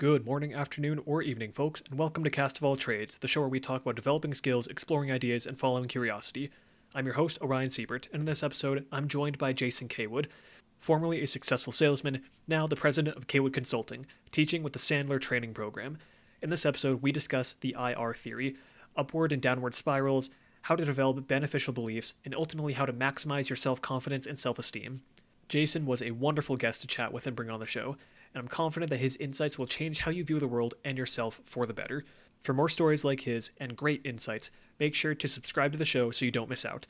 Good morning, afternoon, or evening, folks, and welcome to Cast of All Trades, the show where we talk about developing skills, exploring ideas, and following curiosity. I'm your host, Orion Siebert, and in this episode, I'm joined by Jason Caywood, formerly a successful salesman, now the president of Caywood Consulting, teaching with the Sandler Training program. In this episode, we discuss the IR theory, upward and downward spirals, how to develop beneficial beliefs, and ultimately how to maximize your self-confidence and self-esteem. Jason was a wonderful guest to chat with and bring on the show, and I'm confident that his insights will change how you view the world and yourself for the better. For more stories like his and great insights, make sure to subscribe to the show so you don't miss out.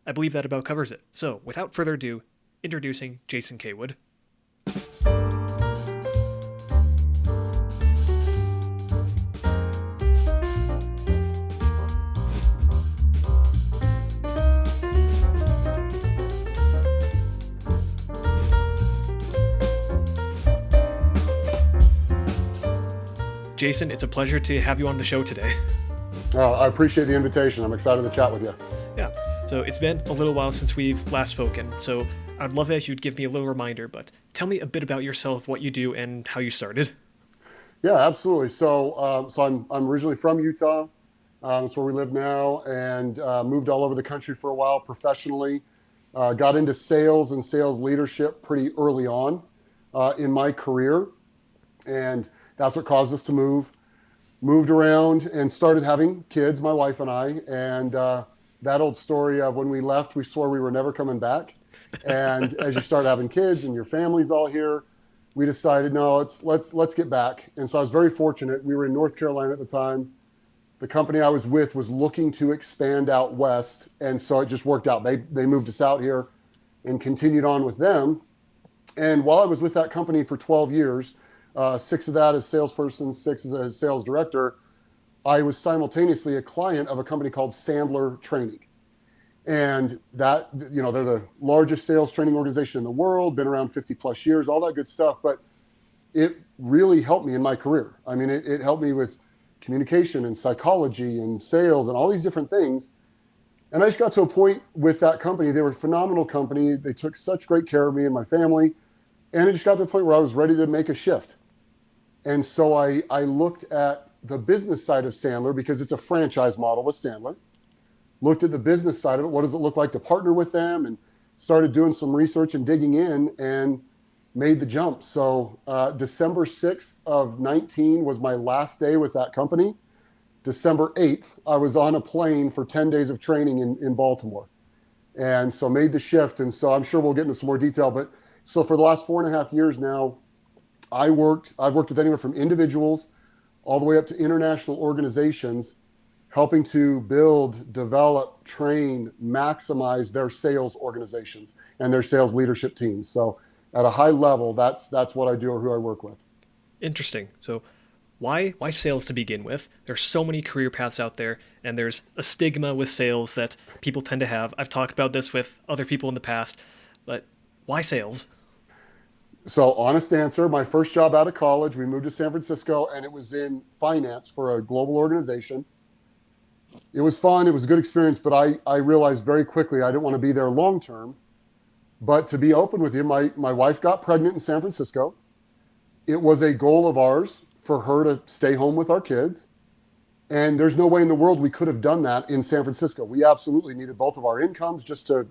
I believe that about covers it. So, without further ado, introducing Jason Caywood. Jason, it's a pleasure to have you on the show today. I appreciate the invitation. I'm excited to chat with you. Yeah, so it's been a little while since we've last spoken, so I'd love it if you'd give me a little reminder, but tell me a bit about yourself, what you do, and how you started. Yeah, absolutely. So I'm originally from Utah. That's where we live now, and moved all over the country for a while professionally. Got into sales and sales leadership pretty early on in my career, and that's what caused us to move. Moved around and started having kids, my wife and I, and that old story of when we left, we swore we were never coming back. And as you start having kids and your family's all here, we decided, no, let's get back. And so I was very fortunate. We were in North Carolina at the time. The company I was with was looking to expand out west, and so it just worked out. They moved us out here and continued on with them. And while I was with that company for 12 years, 6 of that as salesperson, 6 as a sales director, I was simultaneously a client of a company called Sandler Training. And that, they're the largest sales training organization in the world, been around 50 plus years, all that good stuff. But it really helped me in my career. I mean, it helped me with communication and psychology and sales and all these different things. And I just got to a point with that company. They were a phenomenal company. They took such great care of me and my family. And it just got to the point where I was ready to make a shift. And so I looked at the business side of Sandler because it's a franchise model with Sandler. Looked at the business side of it. What does it look like to partner with them? And started doing some research and digging in and made the jump. So December 6th of 19 was my last day with that company. December 8th, I was on a plane for 10 days of training in Baltimore. And so made the shift. And so I'm sure we'll get into some more detail. But so for the last 4.5 years now, I've worked with anywhere from individuals all the way up to international organizations, helping to build, develop, train, maximize their sales organizations and their sales leadership teams. So at a high level, that's what I do or who I work with. Interesting. So why sales to begin with? There's so many career paths out there, and there's a stigma with sales that people tend to have. I've talked about this with other people in the past, but why sales? So honest answer, my first job out of college, we moved to San Francisco, and it was in finance for a global organization. It was fun. It was a good experience, but I realized very quickly I didn't want to be there long term. But to be open with you, my wife got pregnant in San Francisco. It was a goal of ours for her to stay home with our kids. And there's no way in the world we could have done that in San Francisco. We absolutely needed both of our incomes just to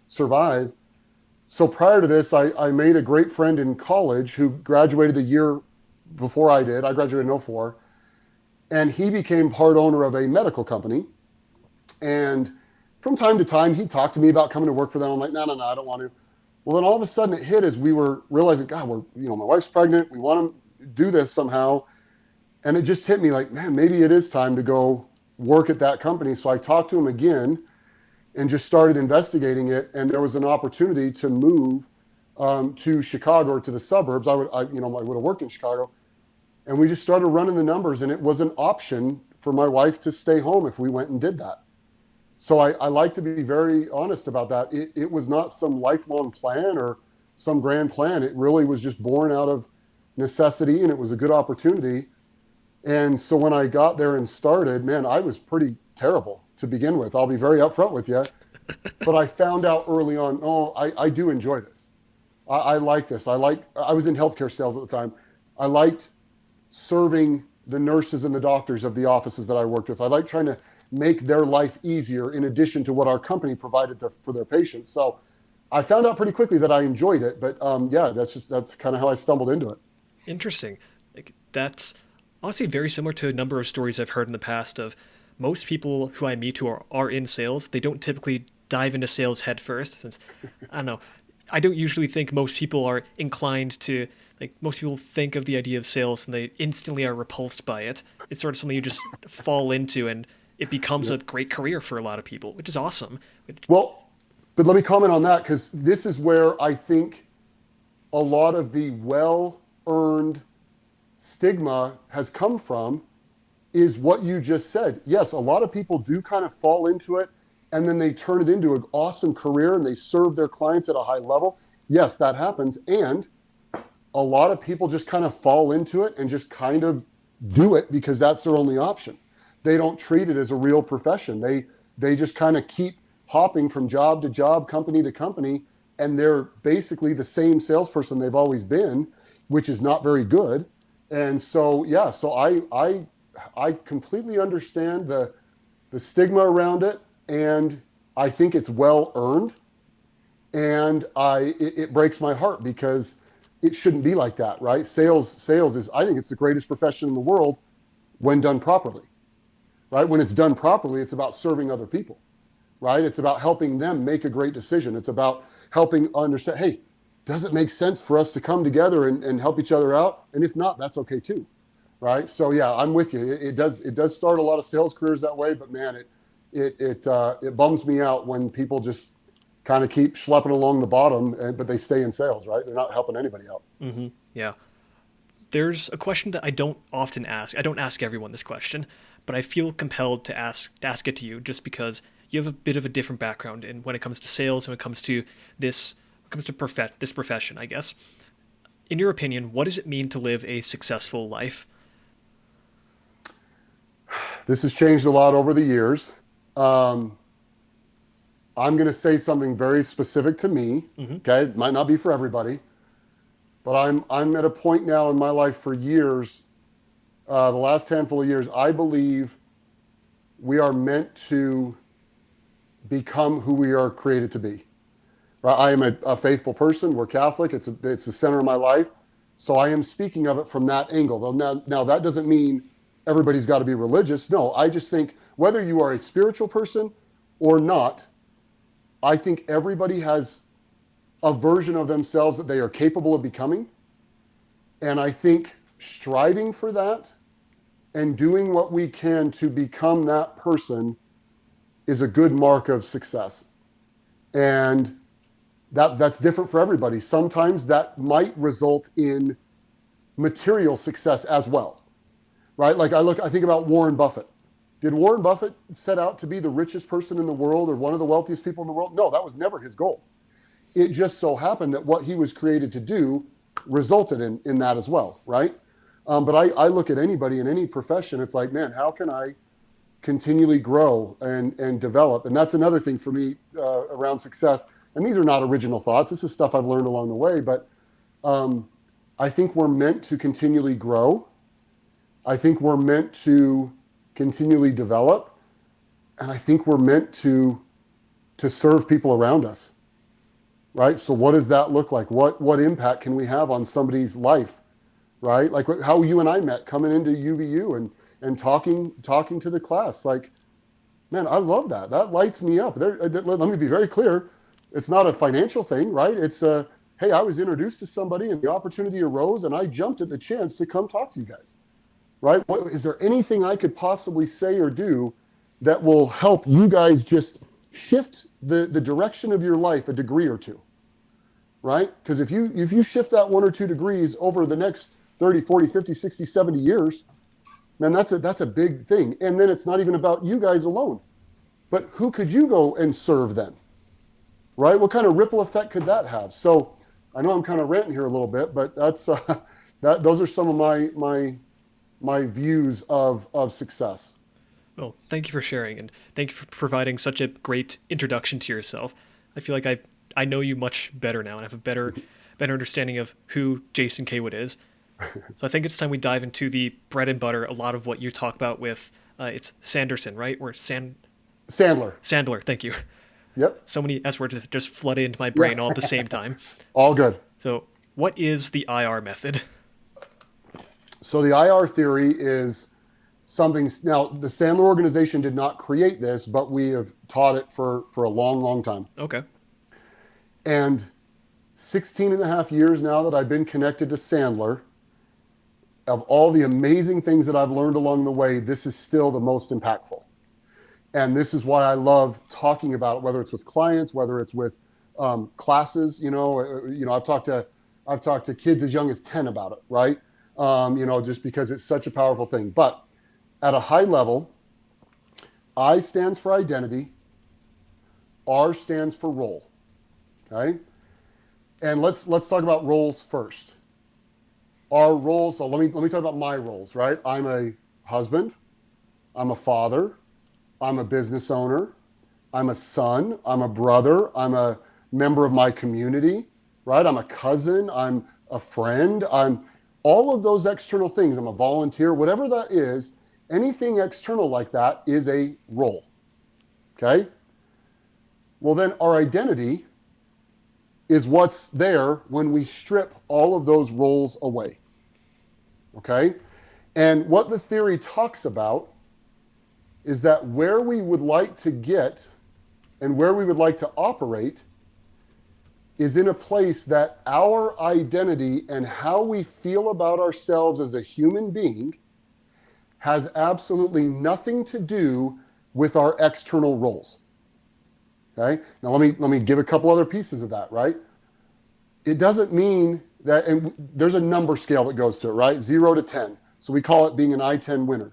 survive. So prior to this, I made a great friend in college who graduated the year before I did. I graduated in '04. And he became part owner of a medical company. And from time to time, he talked to me about coming to work for them. I'm like, no, I don't want to. Well, then all of a sudden it hit as we were realizing, God, my wife's pregnant. We want to do this somehow. And it just hit me like, man, maybe it is time to go work at that company. So I talked to him again and just started investigating it. And there was an opportunity to move to Chicago or to the suburbs. I would have worked in Chicago. And we just started running the numbers, and it was an option for my wife to stay home if we went and did that. So I like to be very honest about that. It was not some lifelong plan or some grand plan. It really was just born out of necessity, and it was a good opportunity. And so when I got there and started, man, I was pretty terrible to begin with. I'll be very upfront with you. But I found out early on, I do enjoy this. I like this. I was in healthcare sales at the time. I liked serving the nurses and the doctors of the offices that I worked with. I like trying to make their life easier in addition to what our company provided for their patients. So I found out pretty quickly that I enjoyed it, but yeah, that's kind of how I stumbled into it. Interesting. Like that's honestly very similar to a number of stories I've heard in the past of most people who I meet who are in sales, they don't typically dive into sales head first since I don't know. I don't usually think most people are inclined to like most people think of the idea of sales and they instantly are repulsed by it. It's sort of something you just fall into and it becomes Yeah. a great career for a lot of people, which is awesome. Well, but let me comment on that because this is where I think a lot of the well earned stigma has come from is what you just said. Yes, a lot of people do kind of fall into it and then they turn it into an awesome career and they serve their clients at a high level. Yes, that happens. And a lot of people just kind of fall into it and just kind of do it because that's their only option. They don't treat it as a real profession. They just kind of keep hopping from job to job, company to company, and they're basically the same salesperson they've always been, which is not very good. And so yeah, so I completely understand the stigma around it, and I think it's well earned. And it breaks my heart because it shouldn't be like that, right? Sales is, I think it's the greatest profession in the world when done properly, right? When it's done properly, it's about serving other people, right? It's about helping them make a great decision. It's about helping understand, hey, does it make sense for us to come together and help each other out? And if not, that's okay too, right? So yeah, I'm with you. It does start a lot of sales careers that way, but man, it bums me out when people just kind of keep schlepping along the bottom, but they stay in sales, right? They're not helping anybody out. Mm-hmm. Yeah. There's a question that I don't often ask. I don't ask everyone this question, but I feel compelled to ask it to you just because you have a bit of a different background in when it comes to sales and when it comes to this profession, I guess. In your opinion, what does it mean to live a successful life? This has changed a lot over the years. Um, I'm going to say something very specific to me. Mm-hmm. Okay, it might not be for everybody, but I'm at a point now in my life for years, the last handful of years, I believe we are meant to become who we are created to be. Right? I am a faithful person. We're Catholic. It's the center of my life. So I am speaking of it from that angle. Now that doesn't mean everybody's got to be religious. No, I just think whether you are a spiritual person or not, I think everybody has a version of themselves that they are capable of becoming. And I think striving for that and doing what we can to become that person is a good mark of success. And that's different for everybody. Sometimes that might result in material success as well, right? Like I think about Warren Buffett. Did Warren Buffett set out to be the richest person in the world or one of the wealthiest people in the world? No, that was never his goal. It just so happened that what he was created to do resulted in that as well, right? But I look at anybody in any profession, it's like, man, how can I continually grow and develop? And that's another thing for me around success. And these are not original thoughts. This is stuff I've learned along the way, but I think we're meant to continually grow. I think we're meant to continually develop. And I think we're meant to serve people around us, right? So what does that look like? What impact can we have on somebody's life, right? Like how you and I met coming into UVU and talking to the class. Like, man, I love that. That lights me up. Let me be very clear. It's not a financial thing, right? It's hey, I was introduced to somebody and the opportunity arose and I jumped at the chance to come talk to you guys, right? Is there anything I could possibly say or do that will help you guys just shift the direction of your life a degree or two, right? Because if you shift that 1 or 2 degrees over the next 30, 40, 50, 60, 70 years, man, that's a big thing. And then it's not even about you guys alone, but who could you go and serve then, right? What kind of ripple effect could that have? So I know I'm kind of ranting here a little bit, but that's those are some of my views of success. Well, thank you for sharing and thank you for providing such a great introduction to yourself. I feel like I know you much better now and have a better understanding of who Jason Caywood is. So I think it's time we dive into the bread and butter, a lot of what you talk about with, it's Sanderson, right? Or Sandler. Sandler, thank you. Yep. So many S words that just flooded into my Yeah. brain all at the same time. All good. So what is the IR method? So the IR theory is something. Now, the Sandler organization did not create this, but we have taught it for a long, long time. Okay. And 16 and a half years now that I've been connected to Sandler, of all the amazing things that I've learned along the way, this is still the most impactful. And this is why I love talking about it, whether it's with clients, whether it's with classes. I've talked to kids as young as 10 about it, right? Just because it's such a powerful thing. But at a high level, I stands for identity, R stands for role. Okay, and let's talk about roles first. Our roles. So let me talk about my roles. Right, I'm a husband, I'm a father, I'm a business owner, I'm a son, I'm a brother, I'm a member of my community. Right, I'm a cousin, I'm a friend, I'm all of those external things. I'm a volunteer, whatever that is. Anything external like that is a role. Okay. Well, then our identity is what's there when we strip all of those roles away. Okay? And what the theory talks about is that where we would like to get and where we would like to operate is in a place that our identity and how we feel about ourselves as a human being has absolutely nothing to do with our external roles. Okay? Now let me give a couple other pieces of that, right? It doesn't mean that, and there's a number scale that goes to it, right? 0 to 10. So we call it being an I-10 winner.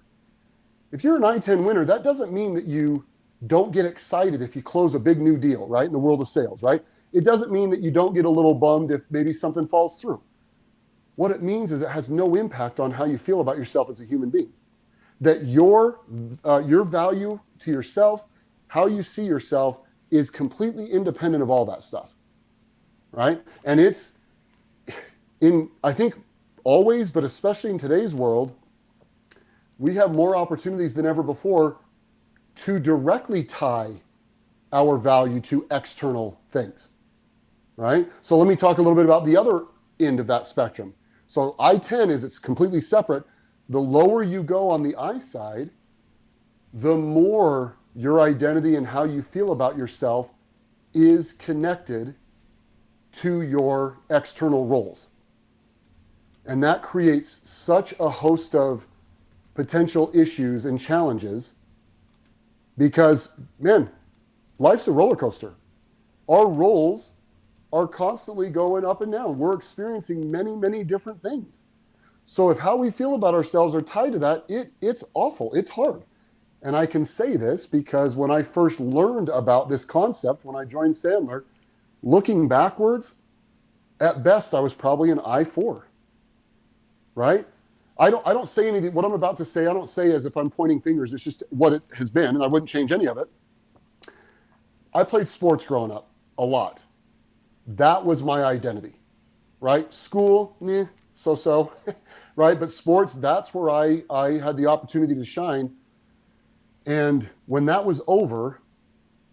If you're an I-10 winner, that doesn't mean that you don't get excited if you close a big new deal, right? In the world of sales, right? It doesn't mean that you don't get a little bummed if maybe something falls through. What it means is it has no impact on how you feel about yourself as a human being. That your value to yourself, how you see yourself, is completely independent of all that stuff, right? And it's I think always, but especially in today's world, we have more opportunities than ever before to directly tie our value to external things, right? So let me talk a little bit about the other end of that spectrum. So I-10 is it's completely separate. The lower you go on the I side, the more your identity and how you feel about yourself is connected to your external roles. And that creates such a host of potential issues and challenges because, man, life's a roller coaster. Our roles are constantly going up and down. We're experiencing many, many different things. So if how we feel about ourselves are tied to that, it's awful. It's hard. And I can say this because when I first learned about this concept, when I joined Sandler, looking backwards, at best, I was probably an I-4, right? I don't say anything. What I'm about to say, I don't say as if I'm pointing fingers. It's just what it has been, and I wouldn't change any of it. I played sports growing up a lot. That was my identity, right? School, so-so, right? But sports, that's where I had the opportunity to shine. And when that was over,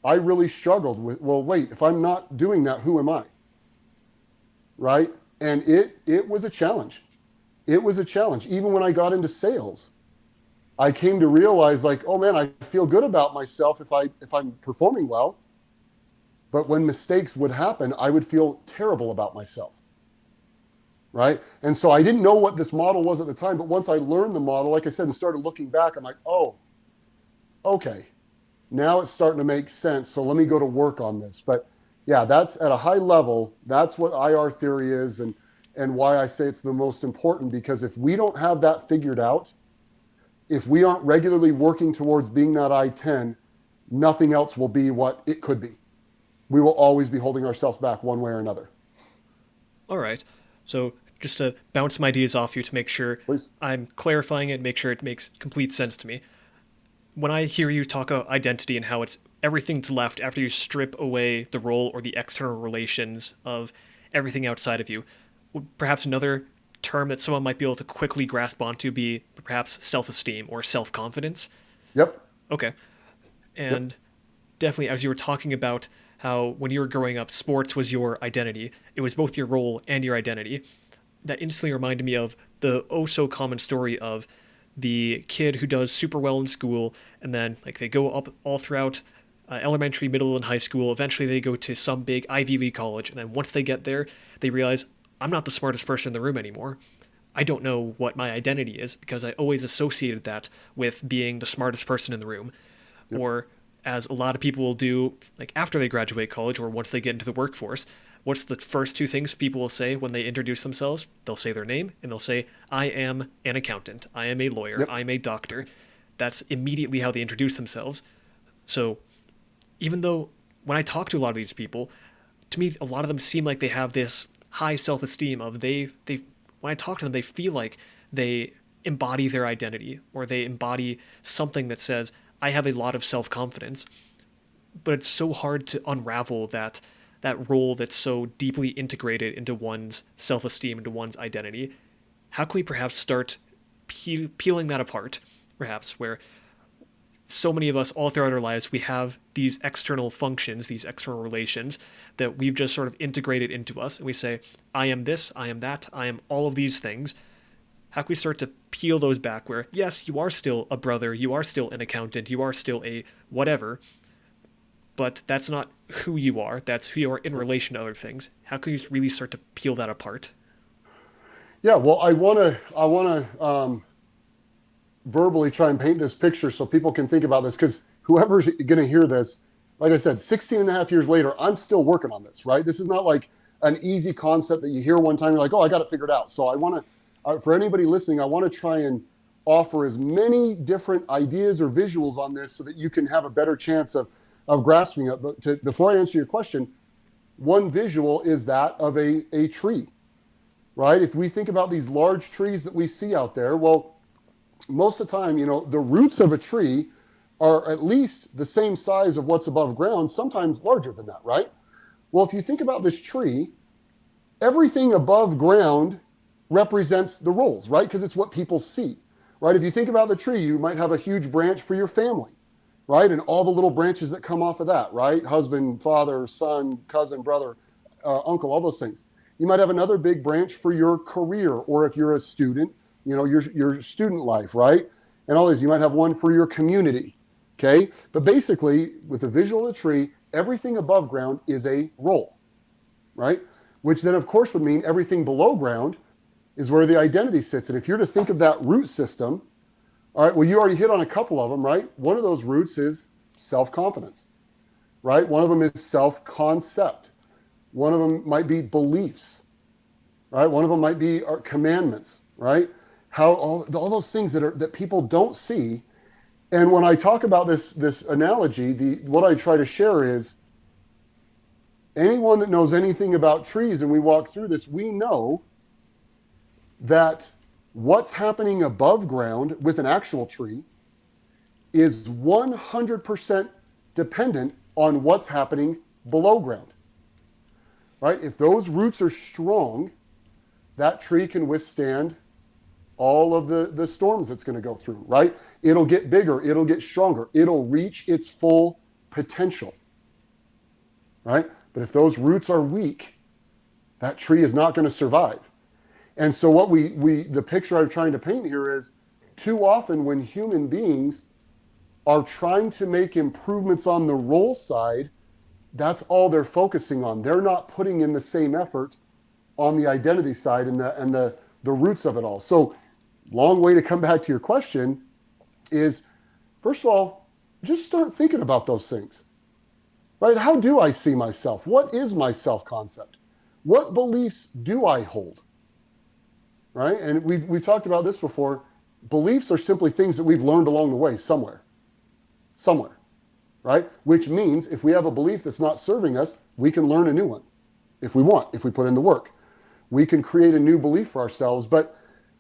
I really struggled with, well, wait, if I'm not doing that, who am I? Right? And it was a challenge. It was a challenge. Even when I got into sales, I came to realize like, oh man, I feel good about myself if I'm performing well. But when mistakes would happen, I would feel terrible about myself. Right? And so I didn't know what this model was at the time, but once I learned the model, like I said, and started looking back, I'm like, oh, okay, now it's starting to make sense. So let me go to work on this. But yeah, that's at a high level, that's what IR theory is and why I say it's the most important, because if we don't have that figured out, if we aren't regularly working towards being that I-10, nothing else will be what it could be. We will always be holding ourselves back one way or another. All right. So just to bounce some ideas off you to make sure Please. I'm clarifying it, make sure it makes complete sense to me. When I hear you talk about identity and how it's everything's left after you strip away the role or the external relations of everything outside of you, perhaps another term that someone might be able to quickly grasp onto be perhaps self-esteem or self-confidence? Yep. Okay. Yep. And definitely, as you were talking about how when you were growing up, sports was your identity, it was both your role and your identity. That instantly reminded me of the oh so common story of the kid who does super well in school, and then like they go up all throughout elementary, middle, and high school. Eventually, they go to some big Ivy League college, and then once they get there, they realize I'm not the smartest person in the room anymore. I don't know what my identity is because I always associated that with being the smartest person in the room. Yep. Or as a lot of people will do, like after they graduate college or once they get into the workforce, what's the first two things people will say when they introduce themselves? They'll say their name and they'll say, I am an accountant, I am a lawyer, Yep. I'm a doctor. That's immediately how they introduce themselves. So even though when I talk to a lot of these people, to me, a lot of them seem like they have this high self-esteem of they when I talk to them, they feel like they embody their identity or they embody something that says, I have a lot of self-confidence. But it's so hard to unravel that role that's so deeply integrated into one's self-esteem, into one's identity. How can we perhaps start peeling that apart, perhaps, where so many of us all throughout our lives, we have these external functions, these external relations that we've just sort of integrated into us. And we say, I am this, I am that, I am all of these things. How can we start to peel those back where, yes, you are still a brother, you are still an accountant, you are still a whatever, but that's not who you are. That's who you are in relation to other things. How can you really start to peel that apart? Yeah. Well, I want to verbally try and paint this picture so people can think about this, because whoever's going to hear this, like I said, 16 and a half years later, I'm still working on this, right? This is not like an easy concept that you hear one time, you're like, oh, I got it figured out. So I want to, for anybody listening, I want to try and offer as many different ideas or visuals on this so that you can have a better chance of grasping it. But before I answer your question, one visual is that of a tree, right? If we think about these large trees that we see out there, well, most of the time, the roots of a tree are at least the same size of what's above ground, sometimes larger than that, right? Well, if you think about this tree, everything above ground represents the roles, right? Because it's what people see, right? If you think about the tree, you might have a huge branch for your family, right? And all the little branches that come off of that, right? Husband, father, son, cousin, brother, uncle, all those things. You might have another big branch for your career, or if you're a student, your student life, right? And all these, you might have one for your community, okay? But basically, with the visual of the tree, everything above ground is a role, right? Which then, of course, would mean everything below ground is where the identity sits. And if you're to think of that root system, all right, well, you already hit on a couple of them, right? One of those roots is self-confidence, right? One of them is self-concept. One of them might be beliefs, right? One of them might be our commandments, right? How all those things that people don't see. And when I talk about this analogy, what I try to share is anyone that knows anything about trees, and we walk through this, we know that what's happening above ground with an actual tree is 100% dependent on what's happening below ground, right? If those roots are strong, that tree can withstand all of the storms it's going to go through, right? It'll get bigger, it'll get stronger, it'll reach its full potential, right? But if those roots are weak, that tree is not going to survive. And so what the picture I'm trying to paint here is, too often when human beings are trying to make improvements on the role side, that's all they're focusing on. They're not putting in the same effort on the identity side and the roots of it all. So long way to come back to your question is, first of all, just start thinking about those things, right? How do I see myself? What is my self-concept? What beliefs do I hold, right? And we've talked about this before. Beliefs are simply things that we've learned along the way somewhere, right? Which means if we have a belief that's not serving us, we can learn a new one if we want, if we put in the work. We can create a new belief for ourselves. But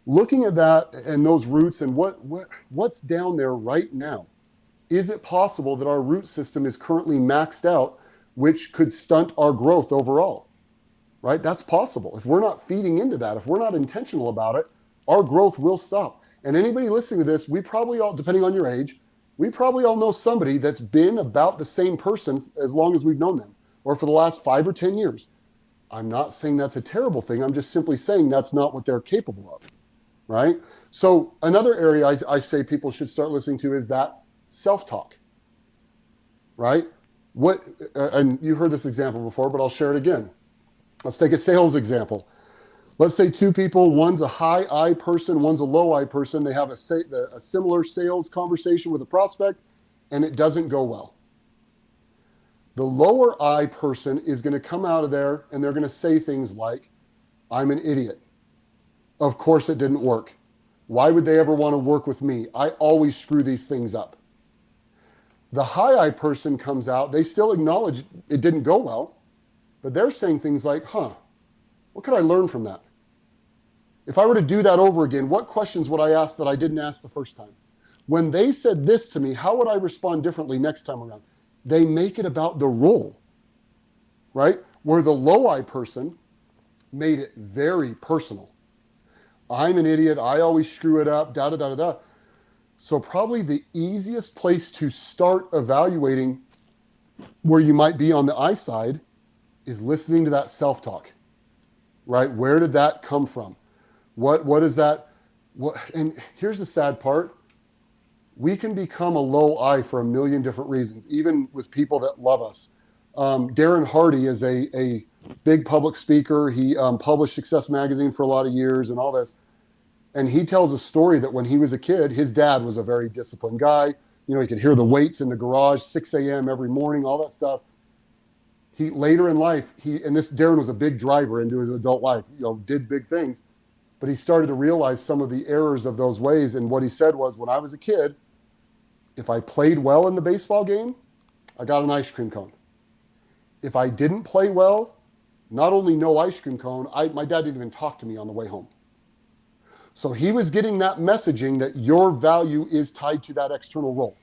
looking at that and those roots and what's down there right now, is it possible that our root system is currently maxed out, which could stunt our growth overall, right? That's possible. If we're not feeding into that, if we're not intentional about it, our growth will stop. And anybody listening to this, we probably all, depending on your age, we probably all know somebody that's been about the same person as long as we've known them, or for the last 5 or 10 years. I'm not saying that's a terrible thing. I'm just simply saying that's not what they're capable of, right? So another area I say people should start listening to is that self-talk, right? And you heard this example before, but I'll share it again. Let's take a sales example. Let's say two people, one's a high I person, one's a low I person. They have a similar sales conversation with a prospect, and it doesn't go well. The lower I person is going to come out of there, and they're going to say things like, I'm an idiot. Of course it didn't work. Why would they ever want to work with me? I always screw these things up. The high I person comes out, they still acknowledge it didn't go well, but they're saying things like, what could I learn from that? If I were to do that over again, what questions would I ask that I didn't ask the first time? When they said this to me, how would I respond differently next time around? They make it about the role, right? Where the low I person made it very personal. I'm an idiot. I always screw it up, da da da da da. So probably the easiest place to start evaluating where you might be on the I side is listening to that self-talk, right? Where did that come from? What is that? And here's the sad part. We can become a low I for a million different reasons, even with people that love us. Darren Hardy is a big public speaker. He published Success Magazine for a lot of years and all this. And he tells a story that when he was a kid, his dad was a very disciplined guy. You know, he could hear the weights in the garage, 6 a.m. every morning, all that stuff. He later in life, Darren was a big driver into his adult life, did big things. But he started to realize some of the errors of those ways. And what he said was, when I was a kid, if I played well in the baseball game, I got an ice cream cone. If I didn't play well, not only no ice cream cone, my dad didn't even talk to me on the way home. So he was getting that messaging that your value is tied to that external role,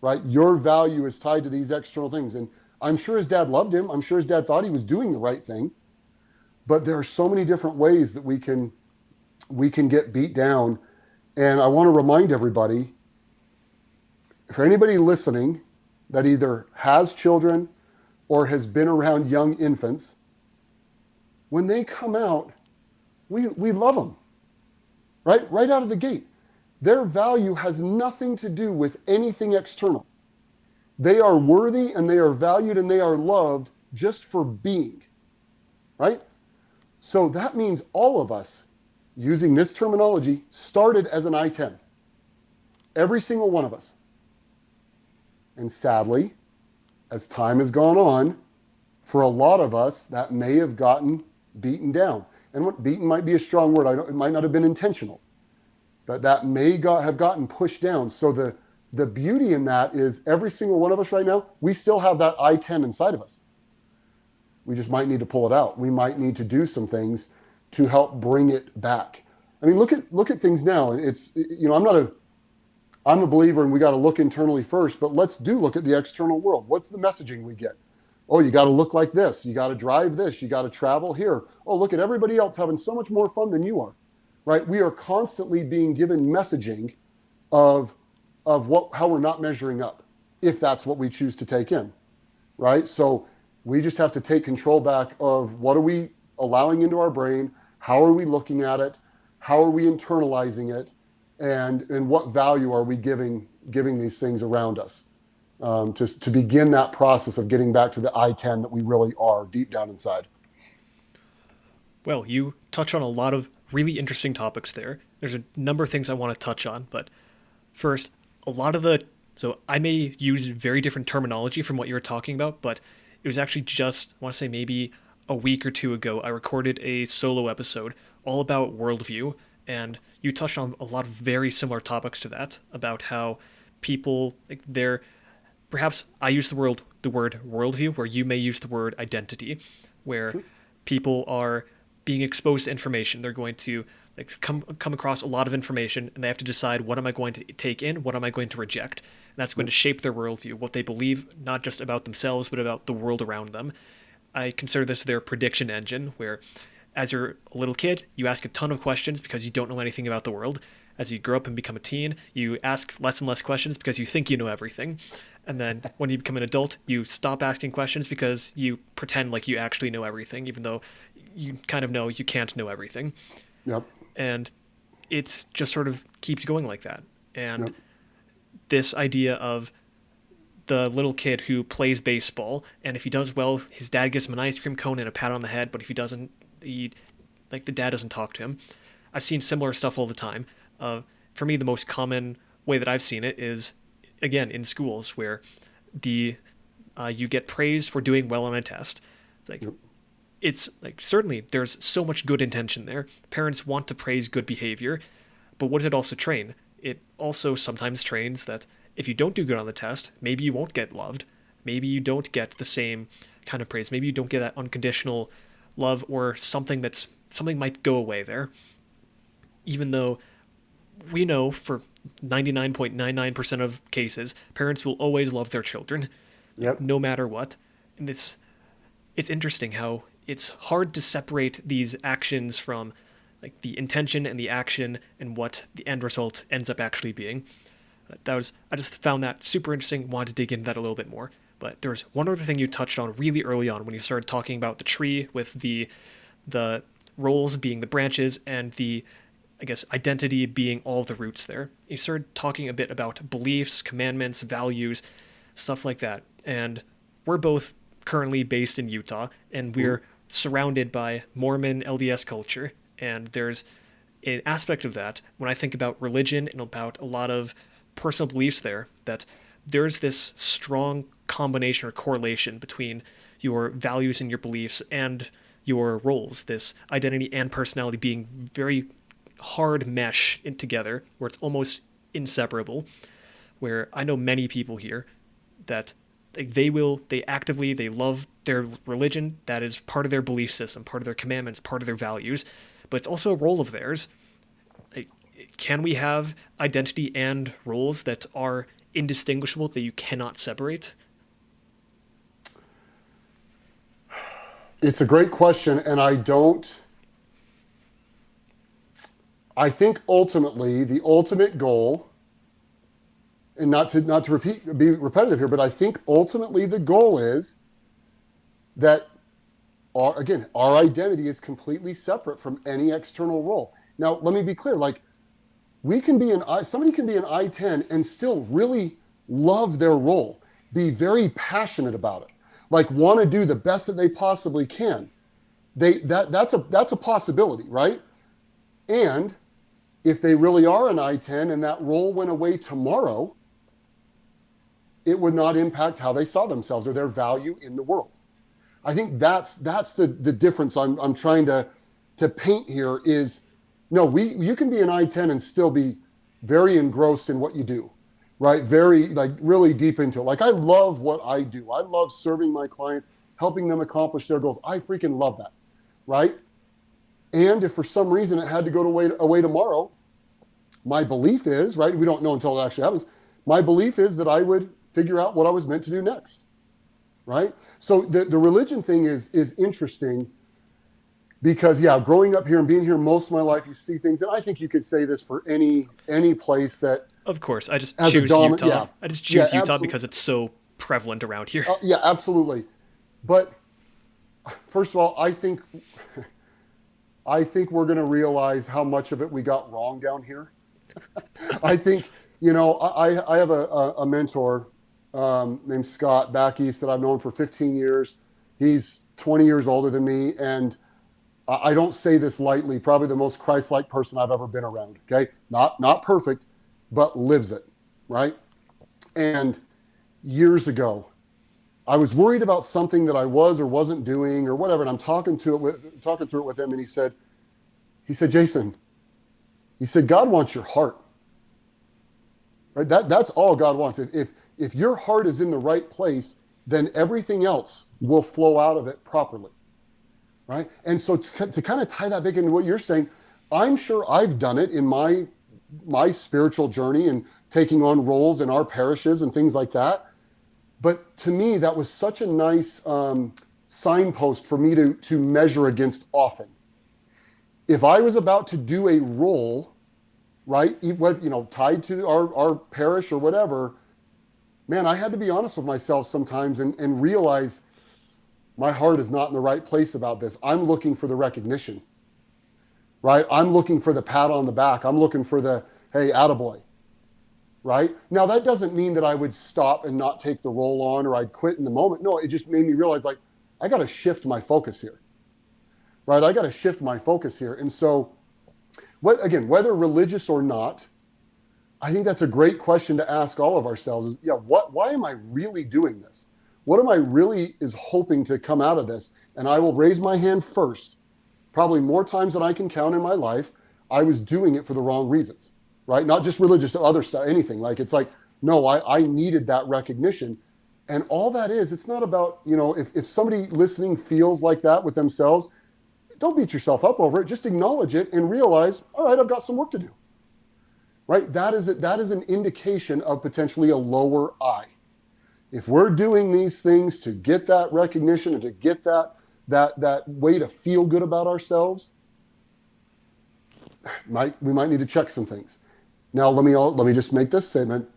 right? Your value is tied to these external things. And I'm sure his dad loved him. I'm sure his dad thought he was doing the right thing. But there are so many different ways that we can get beat down. And I want to remind everybody, for anybody listening that either has children or has been around young infants, when they come out, we love them, right? Right out of the gate. Their value has nothing to do with anything external. They are worthy and they are valued and they are loved just for being, right? So that means all of us, using this terminology, started as an I-10. Every single one of us. And sadly, as time has gone on, for a lot of us, that may have gotten beaten down. And what beaten might be a strong word. It might not have been intentional. But that may have gotten pushed down. So the beauty in that is every single one of us right now, we still have that I-10 inside of us. We just might need to pull it out. We might need to do some things to help bring it back. I mean, look at things now. It's, I'm a believer and we got to look internally first, but let's look at the external world. What's the messaging we get? Oh, you got to look like this. You got to drive this. You got to travel here. Oh, look at everybody else having so much more fun than you are, right? We are constantly being given messaging of how we're not measuring up, if that's what we choose to take in, right? So we just have to take control back of what are we allowing into our brain? How are we looking at it? How are we internalizing it? And what value are we giving these things around us? To begin that process of getting back to the I-10 that we really are deep down inside. Well, you touch on a lot of really interesting topics there. There's a number of things I want to touch on, but first, so I may use very different terminology from what you were talking about, but it was actually just, I want to say maybe a week or two ago, I recorded a solo episode all about worldview, and you touched on a lot of very similar topics to that, about how people, perhaps I use the word worldview, where you may use the word identity, where people are being exposed to information. They're going to come across a lot of information, and they have to decide, what am I going to take in, what am I going to reject? And that's going to shape their worldview, what they believe, not just about themselves, but about the world around them. I consider this their prediction engine, where as you're a little kid, you ask a ton of questions because you don't know anything about the world. As you grow up and become a teen, you ask less and less questions because you think you know everything. And then when you become an adult, you stop asking questions because you pretend like you actually know everything, even though you kind of know you can't know everything. Yep. And it's just sort of keeps going like that. And Yep. this idea of the little kid who plays baseball, and if he does well, his dad gives him an ice cream cone and a pat on the head, but if he doesn't, he like the dad doesn't talk to him. I've seen similar stuff all the time. For me, the most common way that I've seen it is, again, in schools where the you get praised for doing well on a test. It's like Yep. it's like certainly there's so much good intention there. Parents want to praise good behavior, but what does it also train? It also sometimes trains that if you don't do good on the test, maybe you won't get loved. Maybe you don't get the same kind of praise. Maybe you don't get that unconditional love, or something might go away there. Even though we know for 99.99% of cases, parents will always love their children, Yep. no matter what. And it's interesting how it's hard to separate these actions from like the intention and the action and what the end result ends up actually being. I just found that super interesting. Wanted to dig into that a little bit more. But there's one other thing you touched on really early on when you started talking about the tree with the roles being the branches and the, I guess, identity being all the roots there. You started talking a bit about beliefs, commandments, values, stuff like that. And we're both currently based in Utah, and we're surrounded by Mormon LDS culture. And there's an aspect of that when I think about religion and about a lot of personal beliefs there, that there's this strong combination or correlation between your values and your beliefs and your roles, this identity and personality being very hard mesh in together where it's almost inseparable. Where I know many people here that they love their religion, that is part of their belief system, part of their commandments, part of their values, but it's also a role of theirs. Can we have identity and roles that are indistinguishable, that you cannot separate? It's a great question, and I think ultimately the ultimate goal, and not to be repetitive here, but I think ultimately the goal is that our identity is completely separate from any external role. Now, let me be clear, like somebody can be an I-10 and still really love their role, be very passionate about it, like want to do the best that they possibly can. That's a possibility, right? And if they really are an I-10 and that role went away tomorrow, it would not impact how they saw themselves or their value in the world. I think that's the difference I'm trying to paint here is, no, you can be an I-10 and still be very engrossed in what you do, right? Very, like, really deep into it. Like, I love what I do. I love serving my clients, helping them accomplish their goals. I freaking love that, right? And if for some reason it had to go away tomorrow, my belief is, right, we don't know until it actually happens, my belief is that I would figure out what I was meant to do next, right? So the religion thing is interesting because, yeah, growing up here and being here most of my life, you see things, and I think you could say this for any place that, Of course, I just as a choose dominant, Utah. yeah, I just choose yeah, Utah because it's so prevalent around here. yeah, absolutely. But first of all, I think we're going to realize how much of it we got wrong down here. I think, I have a mentor named Scott back east that I've known for 15 years. He's 20 years older than me, and I don't say this lightly, probably the most Christ-like person I've ever been around, okay? Not perfect, but lives it, right? And years ago, I was worried about something that I was or wasn't doing or whatever, and I'm talking through it with him, and he said, Jason, he said, God wants your heart. Right? That's all God wants. If your heart is in the right place, then everything else will flow out of it properly. Right? And so to kind of tie that back into what you're saying, I'm sure I've done it in my spiritual journey and taking on roles in our parishes and things like that. But to me, that was such a nice signpost for me to measure against often. If I was about to do a role, right, tied to our parish or whatever, man, I had to be honest with myself sometimes and realize my heart is not in the right place about this. I'm looking for the recognition, right? I'm looking for the pat on the back. I'm looking for the, hey, attaboy, right? Now, that doesn't mean that I would stop and not take the role on or I'd quit in the moment. No, it just made me realize, like, I got to shift my focus here, right? I got to shift my focus here. And so, again, whether religious or not, I think that's a great question to ask all of ourselves is, why am I really doing this? What am I really is hoping to come out of this? And I will raise my hand first. Probably more times than I can count in my life, I was doing it for the wrong reasons, right? Not just religious, other stuff, anything. Like, it's like, no, I needed that recognition. And all that is, it's not about, if somebody listening feels like that with themselves, don't beat yourself up over it. Just acknowledge it and realize, all right, I've got some work to do, right? That is an indication of potentially a lower I. If we're doing these things to get that recognition and to get that way to feel good about ourselves, we might need to check some things. Now, let me just make this statement.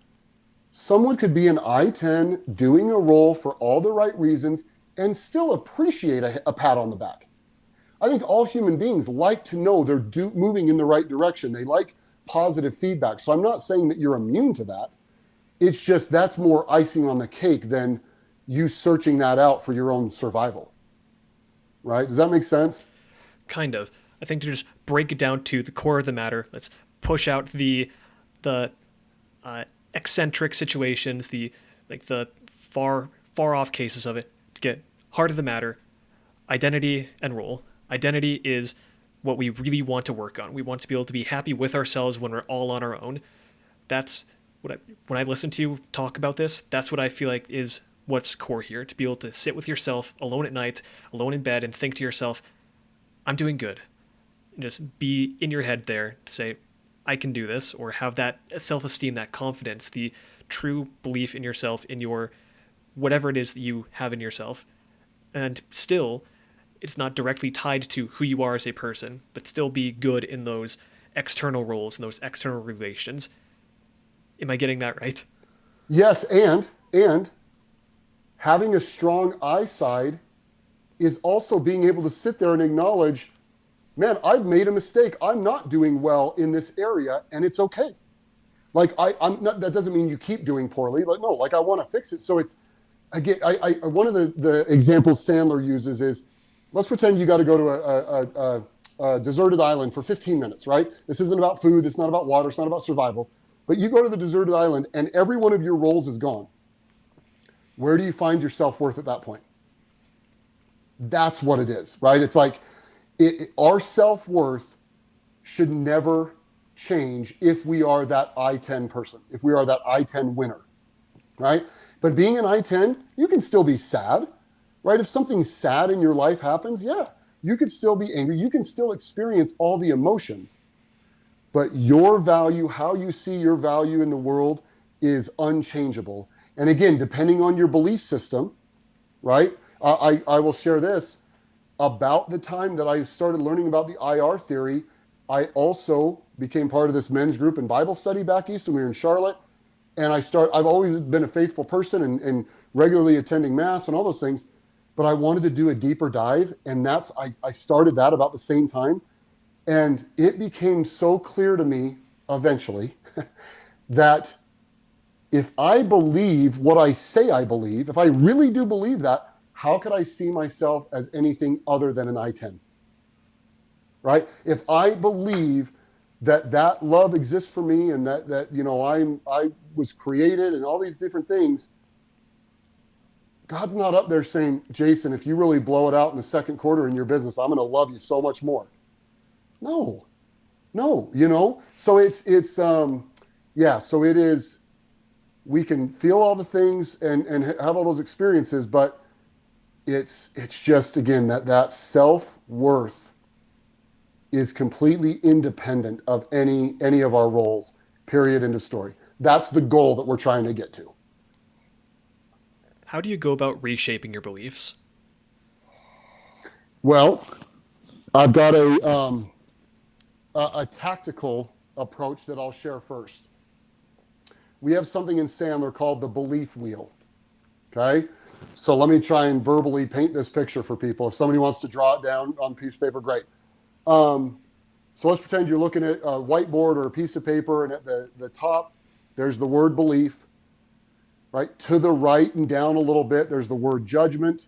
Someone could be an I-10 doing a role for all the right reasons and still appreciate a pat on the back. I think all human beings like to know they're moving in the right direction. They like positive feedback. So I'm not saying that you're immune to that. It's just that's more icing on the cake than you searching that out for your own survival. Right? Does that make sense? Kind of. I think to just break it down to the core of the matter, let's push out the eccentric situations, the far off cases of it, to get heart of the matter. Identity and role. Identity is what we really want to work on. We want to be able to be happy with ourselves when we're all on our own. That's when I listen to you talk about this, that's what I feel like is what's core here. To be able to sit with yourself alone at night, alone in bed, and think to yourself, I'm doing good. And just be in your head there to say, I can do this, or have that self-esteem, that confidence, the true belief in yourself, in your whatever it is that you have in yourself. And still, it's not directly tied to who you are as a person, but still be good in those external roles and those external relations. Am I getting that right? Yes, and having a strong I side is also being able to sit there and acknowledge, man, I've made a mistake. I'm not doing well in this area, and it's okay. Like, I'm not, that doesn't mean you keep doing poorly. Like, no, like, I want to fix it. So it's, again, one of the examples Sandler uses is, let's pretend you got to go to a deserted island for 15 minutes, right? This isn't about food. It's not about water. It's not about survival. But you go to the deserted island and every one of your roles is gone. Where do you find your self-worth at that point? That's what it is, right? It's like our self-worth should never change if we are that I-10 person, if we are that I-10 winner, right? But being an I-10, you can still be sad, right? If something sad in your life happens, yeah, you could still be angry. You can still experience all the emotions. But your value, how you see your value in the world is unchangeable. And again, depending on your belief system, right? I will share this. About the time that I started learning about the IR theory, I also became part of this men's group in Bible study back east when we were in Charlotte. And I've always been a faithful person and regularly attending mass and all those things, but I wanted to do a deeper dive. And I started that about the same time. And it became so clear to me eventually that if I believe what I say I believe, if I really do believe that, how could I see myself as anything other than an I-10? Right? If I believe that love exists for me and that I was created and all these different things, God's not up there saying, Jason, if you really blow it out in the second quarter in your business, I'm going to love you so much more. No, so so it is, we can feel all the things and have all those experiences, but it's just, again, that self-worth is completely independent of any of our roles, period, end of story. That's the goal that we're trying to get to. How do you go about reshaping your beliefs? Well, I've got a tactical approach that I'll share first. We have something in Sandler called the belief wheel. Okay? So let me try and verbally paint this picture for people. If somebody wants to draw it down on a piece of paper, great. So let's pretend you're looking at a whiteboard or a piece of paper, and at the top, there's the word belief. Right? To the right and down a little bit, there's the word judgment.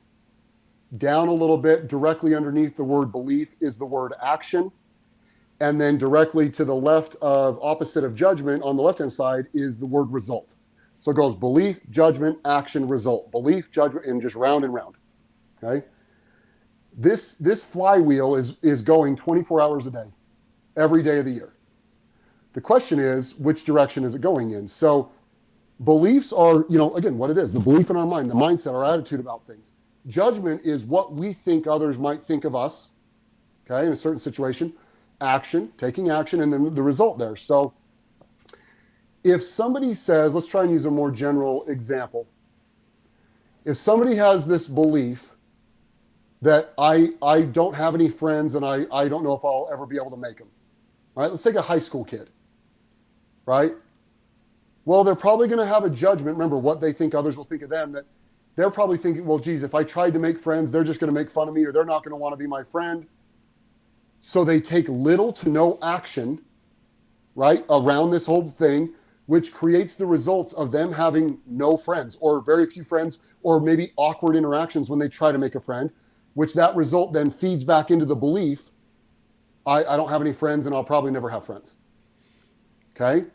Down a little bit, directly underneath the word belief, is the word action. And then directly to the left of opposite of judgment on the left-hand side is the word result. So it goes belief, judgment, action, result. Belief, judgment, and just round and round. Okay? This flywheel is going 24 hours a day, every day of the year. The question is, which direction is it going in? So beliefs are, again, what it is, the belief in our mind, the mindset, our attitude about things. Judgment is what we think others might think of us, okay, in a certain situation. Action, taking action, and then the result there. So if somebody says, let's try and use a more general example. If somebody has this belief that I don't have any friends and I don't know if I'll ever be able to make them, right? Let's take a high school kid, right? Well, they're probably going to have a judgment. Remember what they think others will think of them, that they're probably thinking, well, geez, if I tried to make friends, they're just going to make fun of me, or they're not going to want to be my friend. So they take little to no action, right, around this whole thing, which creates the results of them having no friends or very few friends, or maybe awkward interactions when they try to make a friend, which that result then feeds back into the belief, I don't have any friends and I'll probably never have friends. Okay?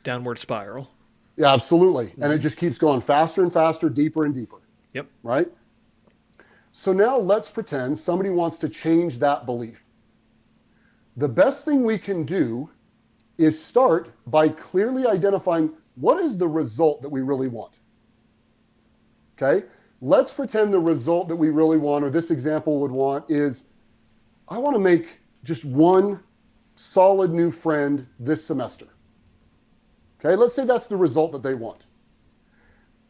Downward spiral. Yeah, absolutely. And it just keeps going faster and faster, deeper and deeper. Yep. Right? So now let's pretend somebody wants to change that belief. The best thing we can do is start by clearly identifying what is the result that we really want. Okay? Let's pretend the result that we really want, or this example would want, is I want to make just one solid new friend this semester. Okay, let's say that's the result that they want.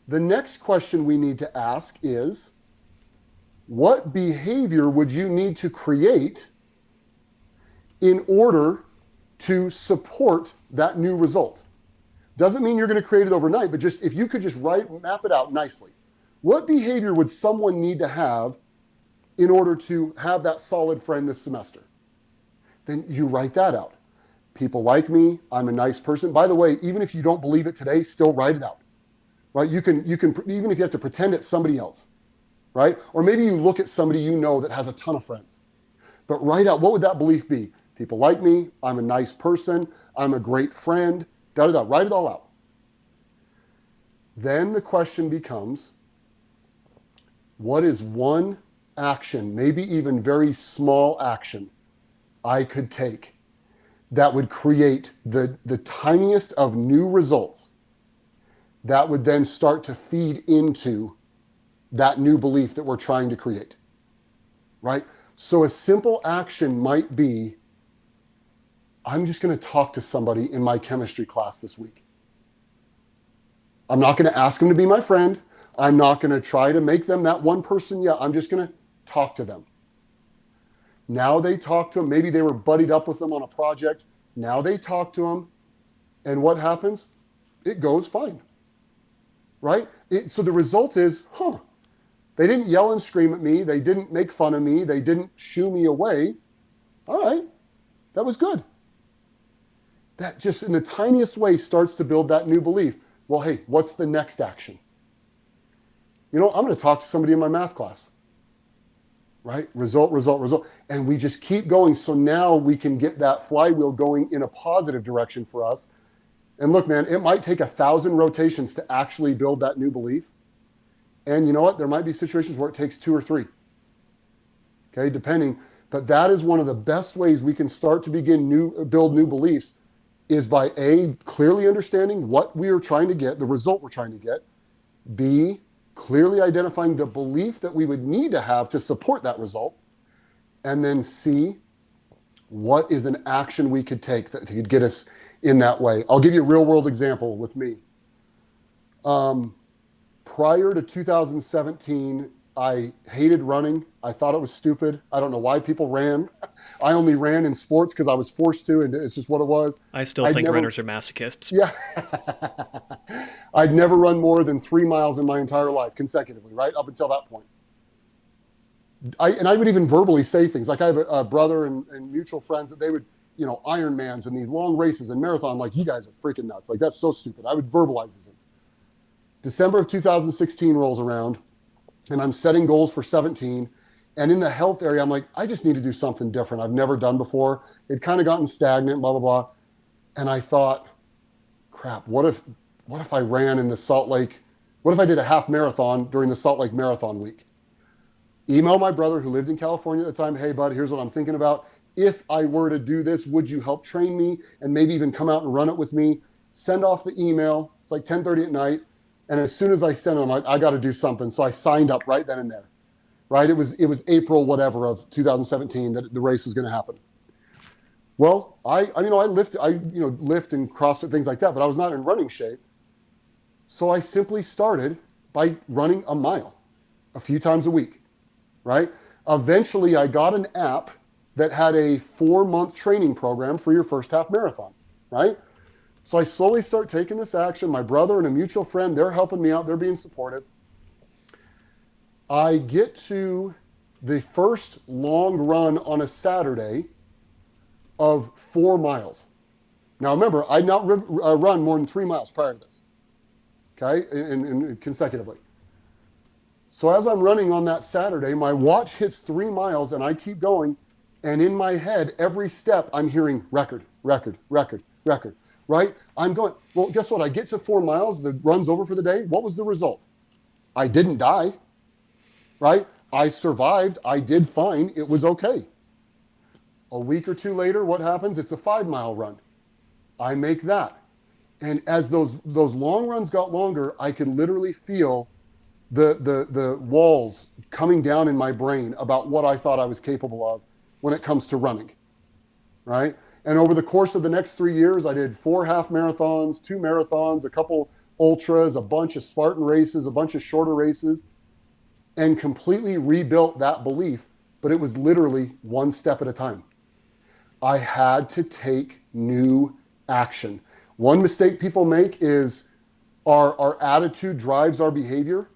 The next question we need to ask is, what behavior would you need to create in order to support that new result? Doesn't mean you're going to create it overnight, but just if you could just map it out nicely. What behavior would someone need to have in order to have that solid friend this semester? Then you write that out. People like me. I'm a nice person. By the way, even if you don't believe it today, still write it out, right? You can even if you have to pretend it's somebody else, right? Or maybe you look at somebody you know that has a ton of friends, but write out, what would that belief be? People like me. I'm a nice person. I'm a great friend. Da-da-da. Write it all out. Then the question becomes, what is one action, maybe even very small action, I could take that would create the tiniest of new results that would then start to feed into that new belief that we're trying to create, right? So a simple action might be, I'm just going to talk to somebody in my chemistry class this week. I'm not going to ask them to be my friend. I'm not going to try to make them that one person yet. I'm just going to talk to them. Now they talk to them. Maybe they were buddied up with them on a project. Now they talk to them. And what happens? It goes fine. Right? So the result is, they didn't yell and scream at me. They didn't make fun of me. They didn't shoo me away. All right. That was good. That just in the tiniest way starts to build that new belief. Well, hey, what's the next action? I'm going to talk to somebody in my math class. Right? Result, result, result. And we just keep going. So now we can get that flywheel going in a positive direction for us. And look, man, it might take 1,000 rotations to actually build that new belief. And you know what? There might be situations where it takes 2 or 3. Okay, depending. But that is one of the best ways we can start to build new beliefs, is by A, clearly understanding what we are trying to get, the result we're trying to get. B, clearly identifying the belief that we would need to have to support that result. And then C, what is an action we could take that could get us in that way? I'll give you a real world example with me. Prior to 2017, I hated running. I thought it was stupid. I don't know why people ran. I only ran in sports because I was forced to, and it's just what it was. I still I'd think never, runners are masochists. yeah, I'd never run more than 3 miles in my entire life consecutively, right? Up until that point. I would even verbally say things like I have a brother and mutual friends that they would, Ironmans and these long races and marathon. I'm like, you guys are freaking nuts. Like, that's so stupid. I would verbalize these things. December of 2016 rolls around, and I'm setting goals for 17. And in the health area, I'm like, I just need to do something different I've never done before. It kind of gotten stagnant, blah, blah, blah. And I thought, crap, what if I ran in the Salt Lake? What if I did a half marathon during the Salt Lake Marathon week? Email my brother who lived in California at the time. Hey, bud, here's what I'm thinking about. If I were to do this, would you help train me and maybe even come out and run it with me? Send off the email. It's like 10:30 at night. And as soon as I sent it, I'm like, I got to do something. So I signed up right then and there, right? It was April, whatever, of 2017 that the race was going to happen. Well, I lift and CrossFit, things like that, but I was not in running shape. So I simply started by running a mile a few times a week, right? Eventually I got an app that had a 4-month training program for your first half marathon, right? So I slowly start taking this action. My brother and a mutual friend, they're helping me out. They're being supportive. I get to the first long run on a Saturday of 4 miles. Now remember, I'd not run more than 3 miles prior to this, okay, in consecutively. So as I'm running on that Saturday, my watch hits 3 miles and I keep going. And in my head, every step I'm hearing record, record, record, record, right? I'm going, well, guess what? I get to 4 miles, the run's over for the day. What was the result? I didn't die, right? I survived. I did fine. It was okay. A week or two later, what happens? It's a 5-mile run. I make that. And as those long runs got longer, I could literally feel the walls coming down in my brain about what I thought I was capable of when it comes to running, right? And over the course of the next 3 years, I did 4 half marathons, 2 marathons, a couple ultras, a bunch of Spartan races, a bunch of shorter races, and completely rebuilt that belief. But it was literally one step at a time. I had to take new action. One mistake people make is our attitude drives our behavior.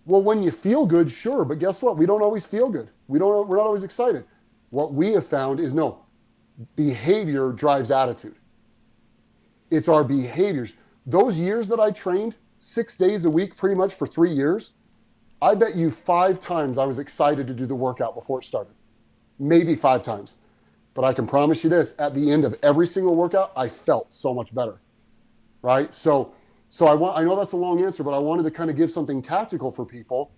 Well, when you feel good, sure, but guess what? We don't always feel good. We're not always excited. What we have found is no, behavior drives attitude. It's our behaviors. Those years that I trained 6 days a week, pretty much for 3 years, I bet you 5 times I was excited to do the workout before it started. Maybe 5 times. But I can promise you this, at the end of every single workout, I felt so much better, right? So I know that's a long answer, but I wanted to kind of give something tactical for people.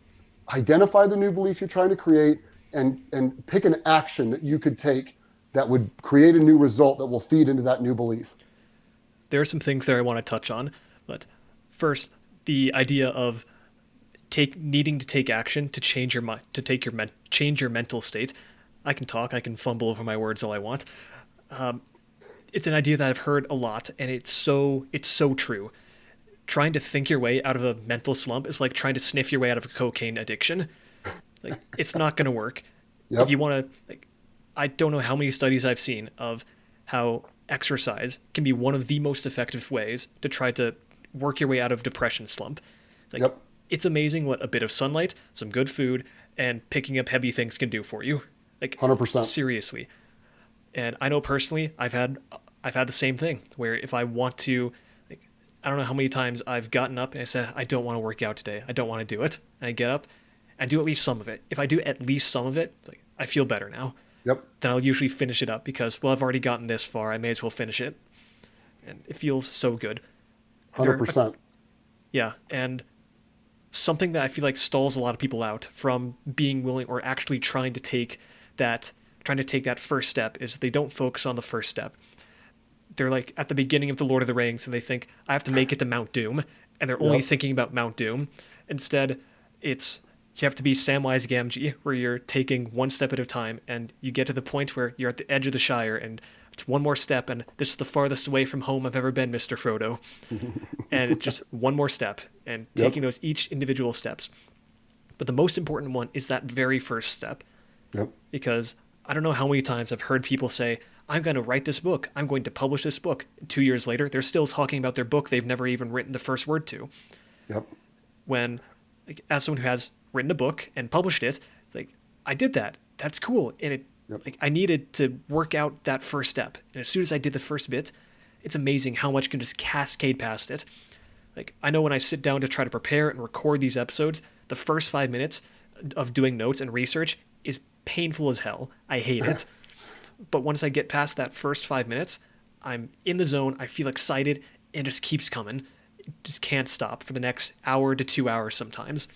Identify the new belief you're trying to create and pick an action that you could take that would create a new result that will feed into that new belief. There are some things there I want to touch on, but first, the idea of needing to take action to change change your mental state. I can talk, I can fumble over my words all I want. It's an idea that I've heard a lot, and it's so true. Trying to think your way out of a mental slump is like trying to sniff your way out of a cocaine addiction. Like, it's not going to work. Yep. If you want to, I don't know how many studies I've seen of how exercise can be one of the most effective ways to try to work your way out of depression slump. Yep. It's amazing what a bit of sunlight, some good food, and picking up heavy things can do for you. 100%. Seriously. And I know personally, I've had the same thing where if I want to, I don't know how many times I've gotten up and I said, I don't want to work out today. I don't want to do it. And I get up and do at least some of it. If I do at least some of it, I feel better now. Yep. Then I'll usually finish it up because, well, I've already gotten this far. I may as well finish it. And it feels so good. 100%. Yeah. And something that I feel like stalls a lot of people out from being willing or actually trying to take that first step is they don't focus on the first step. They're like at the beginning of The Lord of the Rings and they think, I have to make it to Mount Doom. And they're only thinking about Mount Doom. Instead, you have to be Samwise Gamgee, where you're taking one step at a time and you get to the point where you're at the edge of the Shire and it's one more step and this is the farthest away from home I've ever been, Mr. Frodo. And it's just one more step and taking those each individual steps. But the most important one is that very first step. Yep. Because I don't know how many times I've heard people say, I'm going to write this book. I'm going to publish this book. 2 years later, they're still talking about their book they've never even written the first word to. Yep. When, like, as someone who has written a book and published it, it's like, I did that. That's cool. And like, I needed to work out that first step. And as soon as I did the first bit, it's amazing how much can just cascade past it. Like, I know when I sit down to try to prepare and record these episodes, the first 5 minutes of doing notes and research is painful as hell. I hate it. But once I get past that first 5 minutes, I'm in the zone. I feel excited and it just keeps coming. It just can't stop for the next hour to 2 hours sometimes.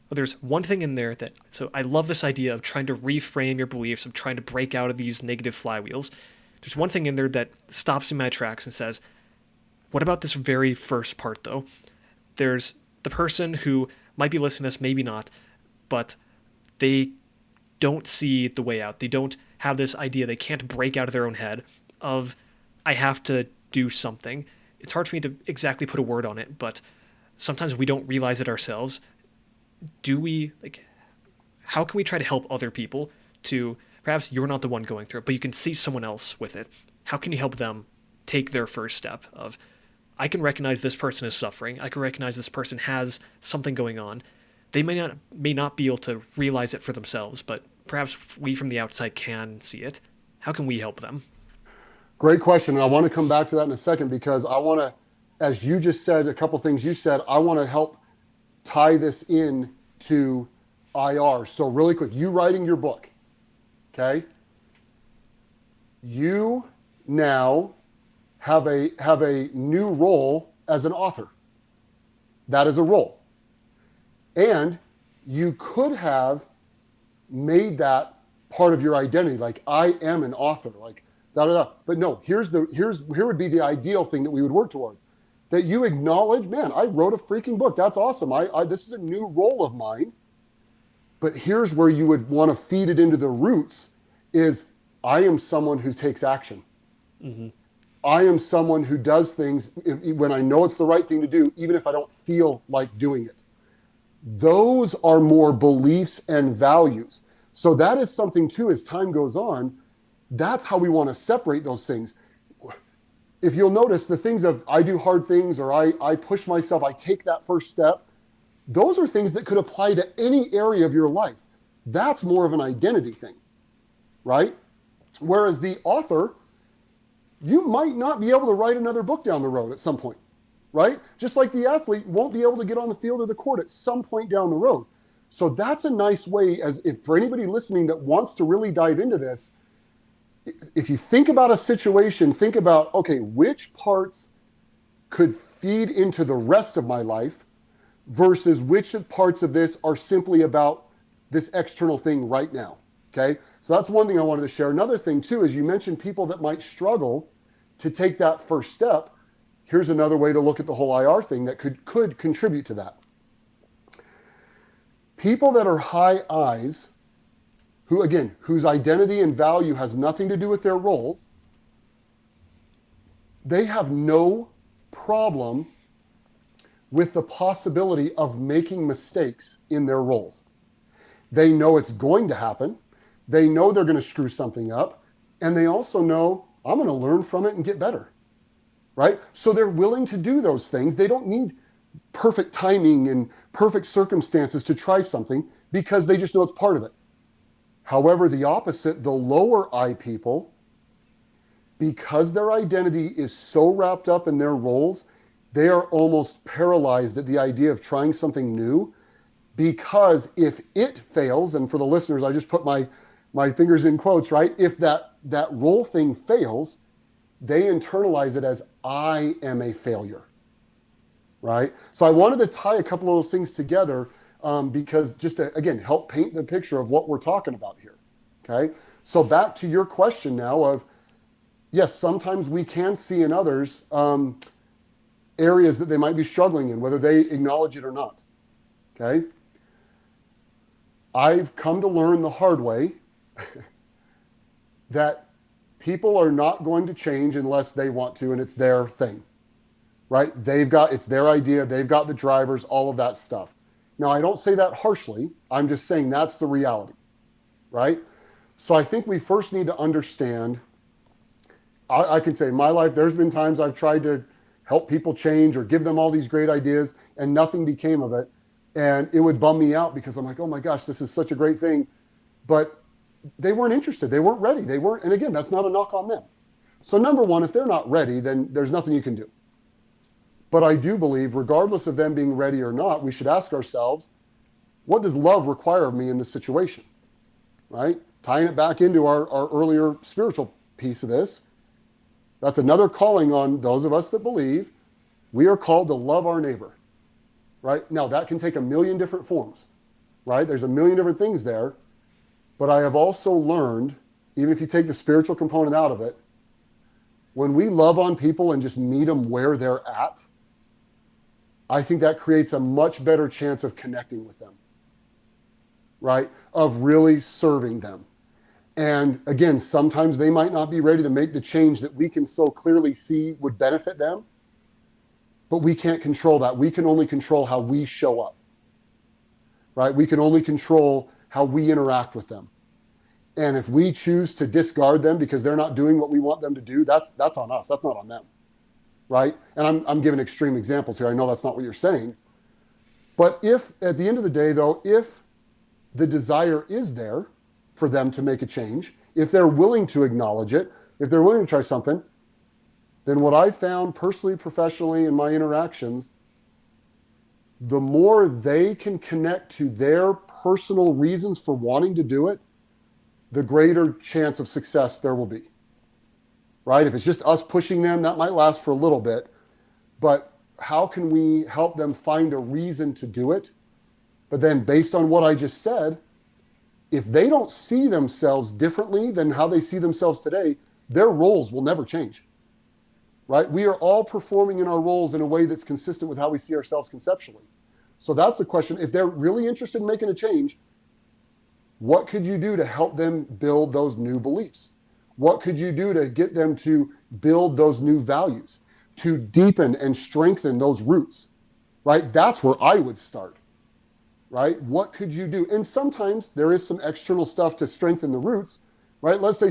But there's one thing in there so I love this idea of trying to reframe your beliefs, of trying to break out of these negative flywheels. There's one thing in there that stops me in my tracks and says, what about this very first part though? There's the person who might be listening to this, maybe not, but they don't see the way out. They don't have this idea. They can't break out of their own head of, I have to do something. It's hard for me to exactly put a word on it, but sometimes we don't realize it ourselves. How can we try to help other people to, perhaps you're not the one going through it, but you can see someone else with it. How can you help them take their first step of, I can recognize this person is suffering. I can recognize this person has something going on. They may not be able to realize it for themselves, but perhaps we from the outside can see it. How can we help them? Great question. And I want to come back to that in a second, because I want to, as you just said, a couple things you said, I want to help tie this in to IR. So really quick, you writing your book, okay? You now have a new role as an author. That is a role. And you could have made that part of your identity, like, I am an author, like da da da. But no, here would be the ideal thing that we would work towards. That you acknowledge, man, I wrote a freaking book. That's awesome. This is a new role of mine. But here's where you would want to feed it into the roots is, I am someone who takes action. Mm-hmm. I am someone who does things when I know it's the right thing to do, even if I don't feel like doing it. Those are more beliefs and values. So that is something too, as time goes on, that's how we want to separate those things. If you'll notice, the things of, I do hard things, or I push myself, I take that first step, those are things that could apply to any area of your life. That's more of an identity thing, right? Whereas the author, you might not be able to write another book down the road at some point, right? Just like the athlete won't be able to get on the field or the court at some point down the road. So that's a nice way, for anybody listening that wants to really dive into this, if you think about a situation, think about, okay, which parts could feed into the rest of my life versus which parts of this are simply about this external thing right now, okay? So that's one thing I wanted to share. Another thing too is, you mentioned people that might struggle to take that first step. Here's another way to look at the whole IR thing that could contribute to that. People that are high I's, whose identity and value has nothing to do with their roles, they have no problem with the possibility of making mistakes in their roles. They know it's going to happen. They know they're going to screw something up. And they also know, I'm going to learn from it and get better, right? So they're willing to do those things. They don't need perfect timing and perfect circumstances to try something, because they just know it's part of it. However, the opposite, the lower I people, because their identity is so wrapped up in their roles, they are almost paralyzed at the idea of trying something new, because if it fails, and for the listeners, I just put my fingers in quotes, right? If that role thing fails, they internalize it as, I am a failure, right? So I wanted to tie a couple of those things together, because just to, again, help paint the picture of what we're talking about here, okay? So back to your question now of, yes, sometimes we can see in others areas that they might be struggling in, whether they acknowledge it or not, okay? I've come to learn the hard way that people are not going to change unless they want to, and it's their thing, right? It's their idea, they've got the drivers, all of that stuff. Now, I don't say that harshly. I'm just saying that's the reality, right? So I think we first need to understand. I can say in my life, there's been times I've tried to help people change or give them all these great ideas and nothing became of it. And it would bum me out because I'm like, oh my gosh, this is such a great thing. But they weren't interested. They weren't ready. They weren't. And again, that's not a knock on them. So number one, if they're not ready, then there's nothing you can do. But I do believe, regardless of them being ready or not, we should ask ourselves, what does love require of me in this situation? Right? Tying it back into our earlier spiritual piece of this, that's another calling on those of us that believe we are called to love our neighbor. Right? Now, that can take a million different forms. Right? There's a million different things there. But I have also learned, even if you take the spiritual component out of it, when we love on people and just meet them where they're at, I think that creates a much better chance of connecting with them, right? Of really serving them. And again, sometimes they might not be ready to make the change that we can so clearly see would benefit them, but we can't control that. We can only control how we show up, right? We can only control how we interact with them. And if we choose to discard them because they're not doing what we want them to do, that's on us. That's not on them, right? And I'm giving extreme examples here. I know that's not what you're saying. But if, at the end of the day, though, if the desire is there for them to make a change, if they're willing to acknowledge it, if they're willing to try something, then what I found personally, professionally, in my interactions, the more they can connect to their personal reasons for wanting to do it, the greater chance of success there will be, right? If it's just us pushing them, that might last for a little bit, but how can we help them find a reason to do it? But then based on what I just said, if they don't see themselves differently than how they see themselves today, their roles will never change, right? We are all performing in our roles in a way that's consistent with how we see ourselves conceptually. So that's the question. If they're really interested in making a change, what could you do to help them build those new beliefs? What could you do to get them to build those new values, to deepen and strengthen those roots, right? That's where I would start, right? What could you do? And sometimes there is some external stuff to strengthen the roots, right? Let's say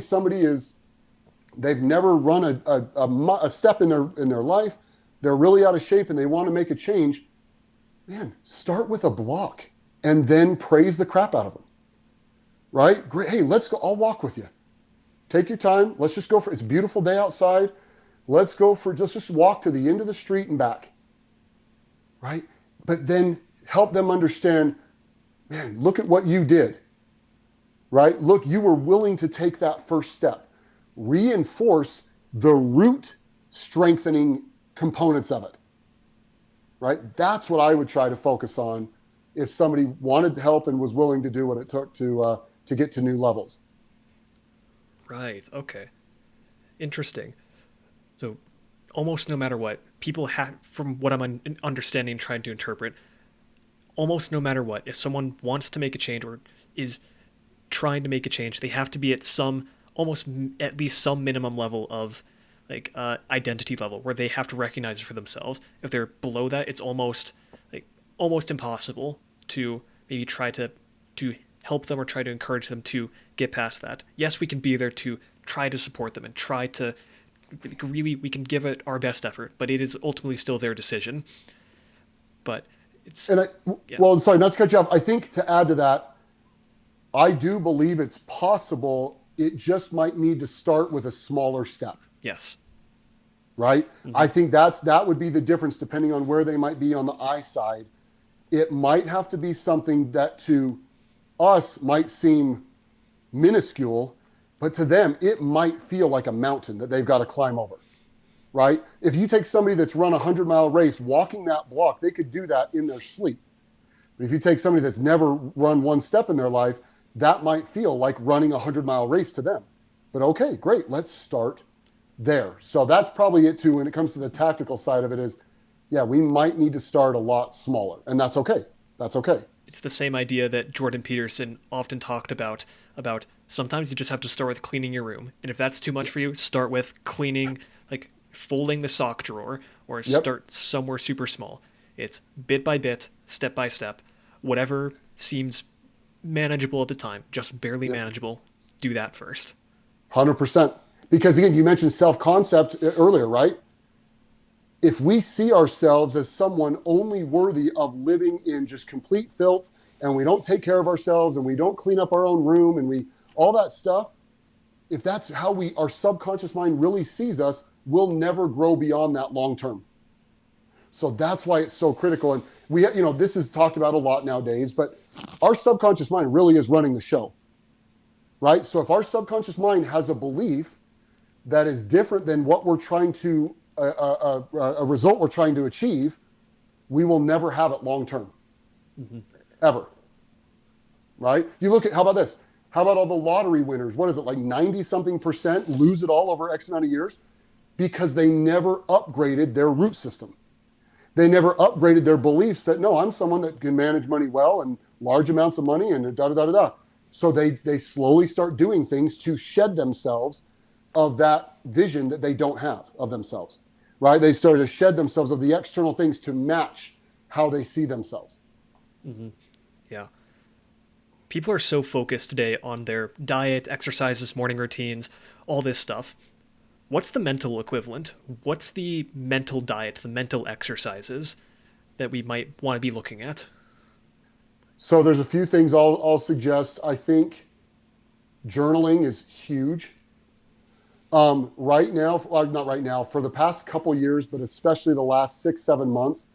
they've never run a step in their life. They're really out of shape and they want to make a change. Man, start with a block and then praise the crap out of them. Right? Great. Hey, let's go. I'll walk with you. Take your time. Let's just go it's a beautiful day outside. Let's go just walk to the end of the street and back. Right? But then help them understand, man, look at what you did. Right? Look, you were willing to take that first step. Reinforce the root strengthening components of it. Right? That's what I would try to focus on if somebody wanted to help and was willing to do what it took to get to new levels. Right. Okay. Interesting. So almost no matter what, people have, from what I'm understanding, trying to interpret, almost no matter what, if someone wants to make a change or is trying to make a change, they have to be at at least some minimum level of identity level where they have to recognize it for themselves. If they're below that, it's almost impossible to maybe try to help them or try to encourage them to get past that. Yes, we can be there to try to support them and try to we can give it our best effort, but it is ultimately still their decision. But it's... Well, sorry, not to cut you off. I think to add to that, I do believe it's possible. It just might need to start with a smaller step. Yes. Right? Mm-hmm. I think that would be the difference depending on where they might be on the I side. It might have to be something that to us might seem minuscule, but to them, it might feel like a mountain that they've got to climb over, right? If you take somebody that's run a 100-mile race, walking that block, they could do that in their sleep. But if you take somebody that's never run one step in their life, that might feel like running a 100-mile race to them. But okay, great, let's start there. So that's probably it too when it comes to the tactical side of it is, yeah, we might need to start a lot smaller, and that's okay. That's okay. It's the same idea that Jordan Peterson often talked about sometimes you just have to start with cleaning your room. And if that's too much for you, start with cleaning, folding the sock drawer, or start somewhere super small. It's bit by bit, step by step. whatever seems manageable at the time, just barely Yeah. manageable, do that first. 100%. Because again, you mentioned self-concept earlier, right? If we see ourselves as someone only worthy of living in just complete filth, and we don't take care of ourselves, and we don't clean up our own room, and we all that stuff, if that's how our subconscious mind really sees us, we'll never grow beyond that long term. So that's why it's so critical. And this is talked about a lot nowadays, but our subconscious mind really is running the show, right? So if our subconscious mind has a belief that is different than what we're trying to, a result we're trying to achieve, we will never have it long term, ever, right? You look at, how about this? How about all the lottery winners? What is it, like 90 something percent lose it all over X amount of years? Because they never upgraded their root system. They never upgraded their beliefs that, no, I'm someone that can manage money well and large amounts of money and da da da da da. So they slowly start doing things to shed themselves of that vision that they don't have of themselves, right? They start to shed themselves of the external things to match how they see themselves. Yeah. People are so focused today on their diet, exercises, morning routines, all this stuff. What's the mental equivalent? What's the mental diet, the mental exercises that we might want to be looking at? So there's a few things I'll suggest. I think journaling is huge. Right now, well, not right now, for the past couple years, but especially the last 6-7 months,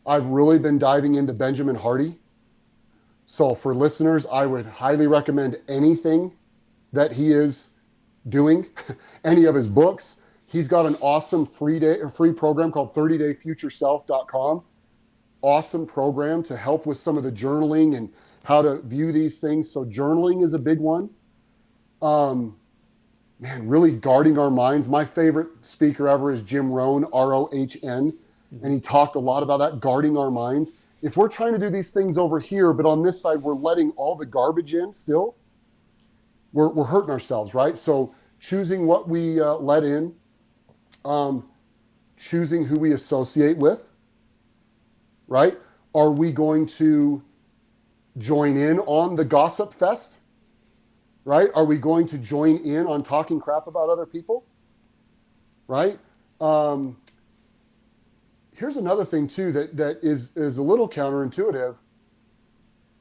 I've really been diving into Benjamin Hardy. So for listeners, I would highly recommend anything that he is doing, any of his books. He's got an awesome free program called 30dayfutureself.com. Awesome program to help with some of the journaling and how to view these things. So journaling is a big one. Really guarding our minds. My favorite speaker ever is Jim Rohn, Rohn, and he talked a lot about that, guarding our minds. If we're trying to do these things over here, but on this side, we're letting all the garbage in still, we're hurting ourselves, right? So choosing what we let in, choosing who we associate with, right? Are we going to join in on the gossip fest, right? Are we going to join in on talking crap about other people, right? Here's another thing too that is a little counterintuitive.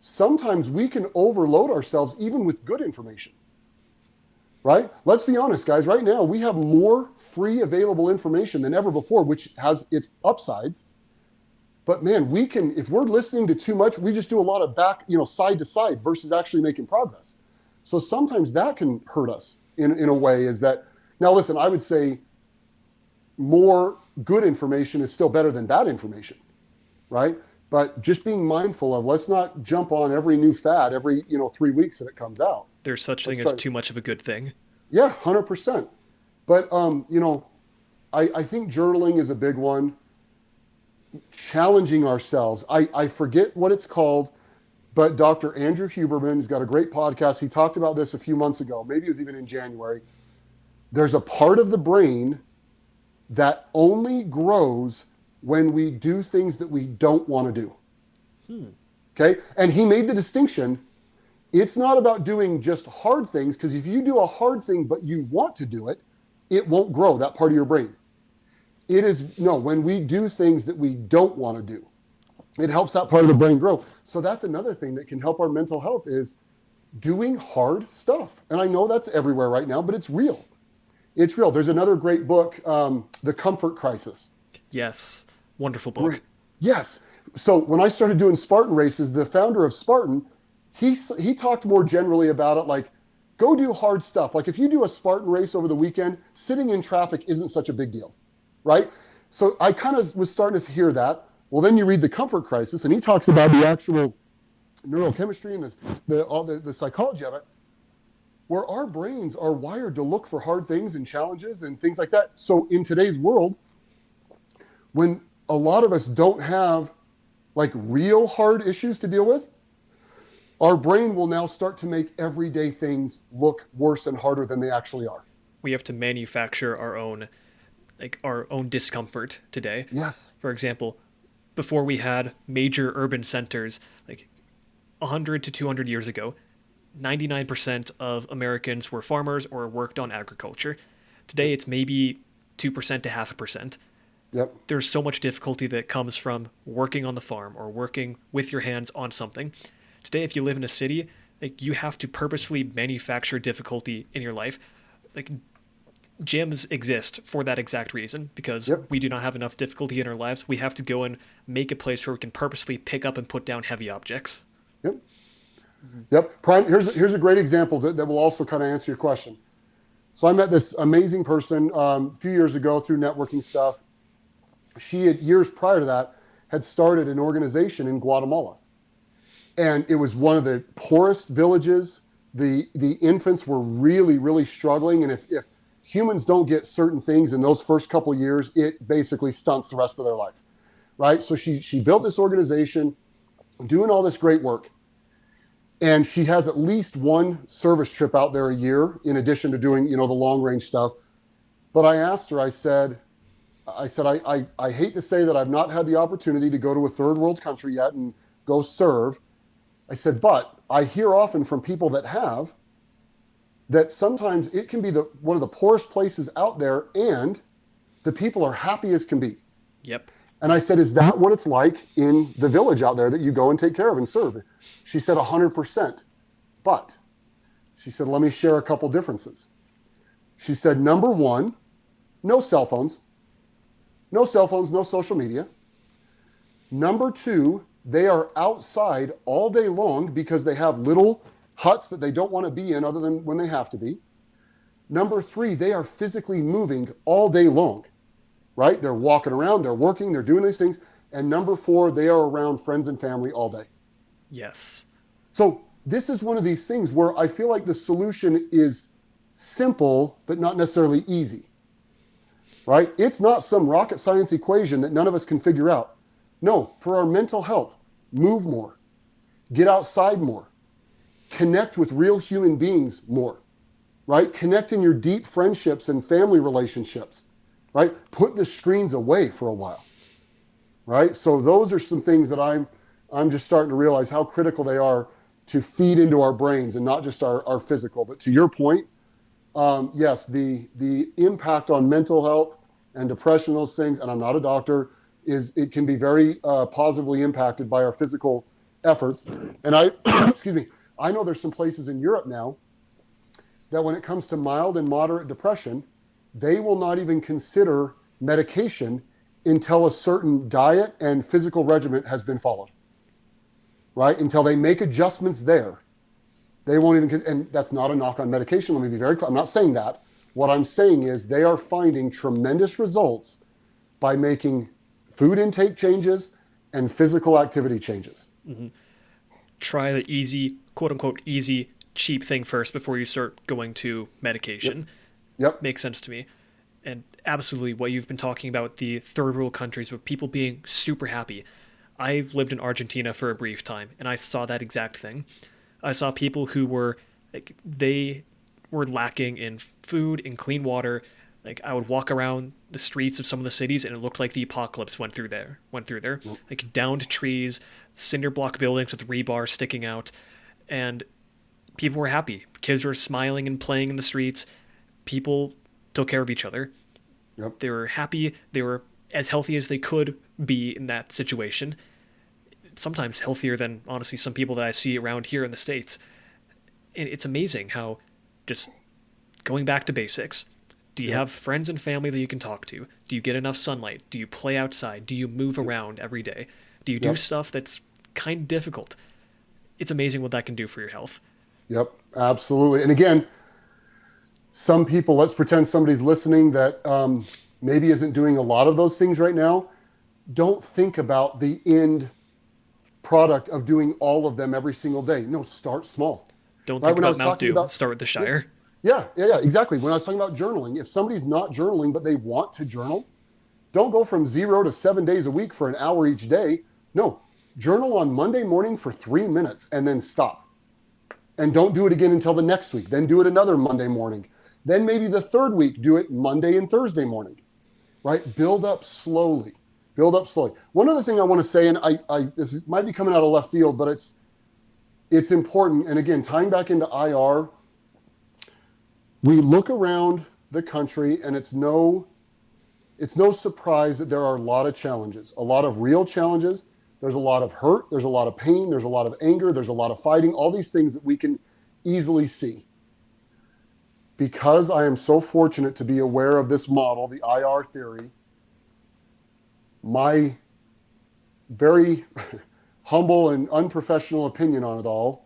Sometimes we can overload ourselves even with good information, right? Let's be honest, guys. Right now, we have more free available information than ever before, which has its upsides. But man, we can, if we're listening to too much, we just do a lot of side to side versus actually making progress. So sometimes that can hurt us in a way. Is that, now listen, I would say more good information is still better than bad information, right? But just being mindful of, let's not jump on every new fad every 3 weeks that it comes out. There's such thing as too much of a good thing. Yeah, 100%. But I think journaling is a big one. Challenging ourselves. I forget what it's called, but Dr. Andrew Huberman, who's got a great podcast, he talked about this a few months ago. Maybe it was even in January. There's a part of the brain that only grows when we do things that we don't want to do. Okay? And he made the distinction. It's not about doing just hard things, because if you do a hard thing but you want to do it, it won't grow, that part of your brain. It is, no, when we do things that we don't want to do, it helps that part of the brain grow. So that's another thing that can help our mental health, is doing hard stuff. And I know that's everywhere right now, but it's real. It's real. There's another great book, The Comfort Crisis. Yes. Wonderful book. Great. Yes. So when I started doing Spartan races, the founder of Spartan, he talked more generally about it, like, go do hard stuff. Like if you do a Spartan race over the weekend, sitting in traffic isn't such a big deal, right? So I kind of was starting to hear that. Well, then you read The Comfort Crisis, and he talks about the actual neurochemistry and all the psychology of it, where our brains are wired to look for hard things and challenges and things like that. So in today's world, when a lot of us don't have like real hard issues to deal with, our brain will now start to make everyday things look worse and harder than they actually are. We have to manufacture our own discomfort today. Yes. For example, before we had major urban centers, like 100 to 200 years ago, 99% of Americans were farmers or worked on agriculture. Today, it's maybe 2% to half a percent. Yep. There's so much difficulty that comes from working on the farm or working with your hands on something. Today, if you live in a city, like you have to purposefully manufacture difficulty in your life. Like gyms exist for that exact reason because Yep. we do not have enough difficulty in our lives. We have to go and make a place where we can purposely pick up and put down heavy objects. Yep. Yep. Prime. Here's a great example that will also kind of answer your question. So I met this amazing person a few years ago through networking stuff. She had, years prior to that, had started an organization in Guatemala. And it was one of the poorest villages. The infants were really, really struggling. And if humans don't get certain things in those first couple of years, it basically stunts the rest of their life, right? So she built this organization, doing all this great work. And she has at least one service trip out there a year, in addition to doing, the long range stuff. But I asked her, I said, I hate to say that I've not had the opportunity to go to a third world country yet and go serve. I said, but I hear often from people that have, that sometimes it can be one of the poorest places out there, and the people are happy as can be. Yep. And I said, is that what it's like in the village out there that you go and take care of and serve? She said, 100%. But she said, let me share a couple differences. She said, number one, no cell phones. No cell phones, no social media. Number two, they are outside all day long because they have little huts that they don't want to be in other than when they have to be. Number three, they are physically moving all day long, right? They're walking around, they're working, they're doing these things. And number four, they are around friends and family all day. Yes. So this is one of these things where I feel like the solution is simple, but not necessarily easy. Right? It's not some rocket science equation that none of us can figure out. No, for our mental health, move more, get outside more, connect with real human beings more, right? Connect in your deep friendships and family relationships, right? Put the screens away for a while, right? So those are some things that I'm just starting to realize how critical they are to feed into our brains, and not just our physical. But to your point, yes, the impact on mental health and depression, those things, and I'm not a doctor, it can be very positively impacted by our physical efforts. And excuse me, I know there's some places in Europe now that when it comes to mild and moderate depression, they will not even consider medication until a certain diet and physical regimen has been followed, right? Until they make adjustments there. They won't even, and that's not a knock on medication. Let me be very clear. I'm not saying that. What I'm saying is they are finding tremendous results by making food intake changes and physical activity changes. Mm-hmm. Try the easy, quote unquote, easy, cheap thing first before you start going to medication. Yep. Makes sense to me. And absolutely what you've been talking about, the third world countries with people being super happy. I lived in Argentina for a brief time, and I saw that exact thing. I saw people who were, like, they were lacking in food and clean water. Like, I would walk around the streets of some of the cities, and it looked like the apocalypse went through there. Like, downed trees, cinder block buildings with rebar sticking out, and people were happy. Kids were smiling and playing in the streets. People took care of each other. Yep. They were happy. They were as healthy as they could be in that situation. Sometimes healthier than, honestly, some people that I see around here in the States. And it's amazing how, just going back to basics, do you have friends and family that you can talk to? Do you get enough sunlight? Do you play outside? Do you move around every day? Do you do stuff that's kind of difficult? It's amazing what that can do for your health. Yep, absolutely. And again, some people, let's pretend somebody's listening that maybe isn't doing a lot of those things right now. Don't think about the end product of doing all of them every single day. No, start small. Don't think about Mount Doom. Start with the Shire. Yeah, exactly. When I was talking about journaling, if somebody's not journaling but they want to journal, don't go from 0 to 7 days a week for an hour each day. No, journal on Monday morning for 3 minutes and then stop. And don't do it again until the next week. Then do it another Monday morning. Then maybe the third week, do it Monday and Thursday morning, right? Build up slowly. One other thing I want to say, and this might be coming out of left field, but it's important. And again, tying back into IR, we look around the country and it's no surprise that there are a lot of challenges, a lot of real challenges. There's a lot of hurt, there's a lot of pain, there's a lot of anger, there's a lot of fighting, all these things that we can easily see. Because I am so fortunate to be aware of this model, the IR theory, my very humble and unprofessional opinion on it all,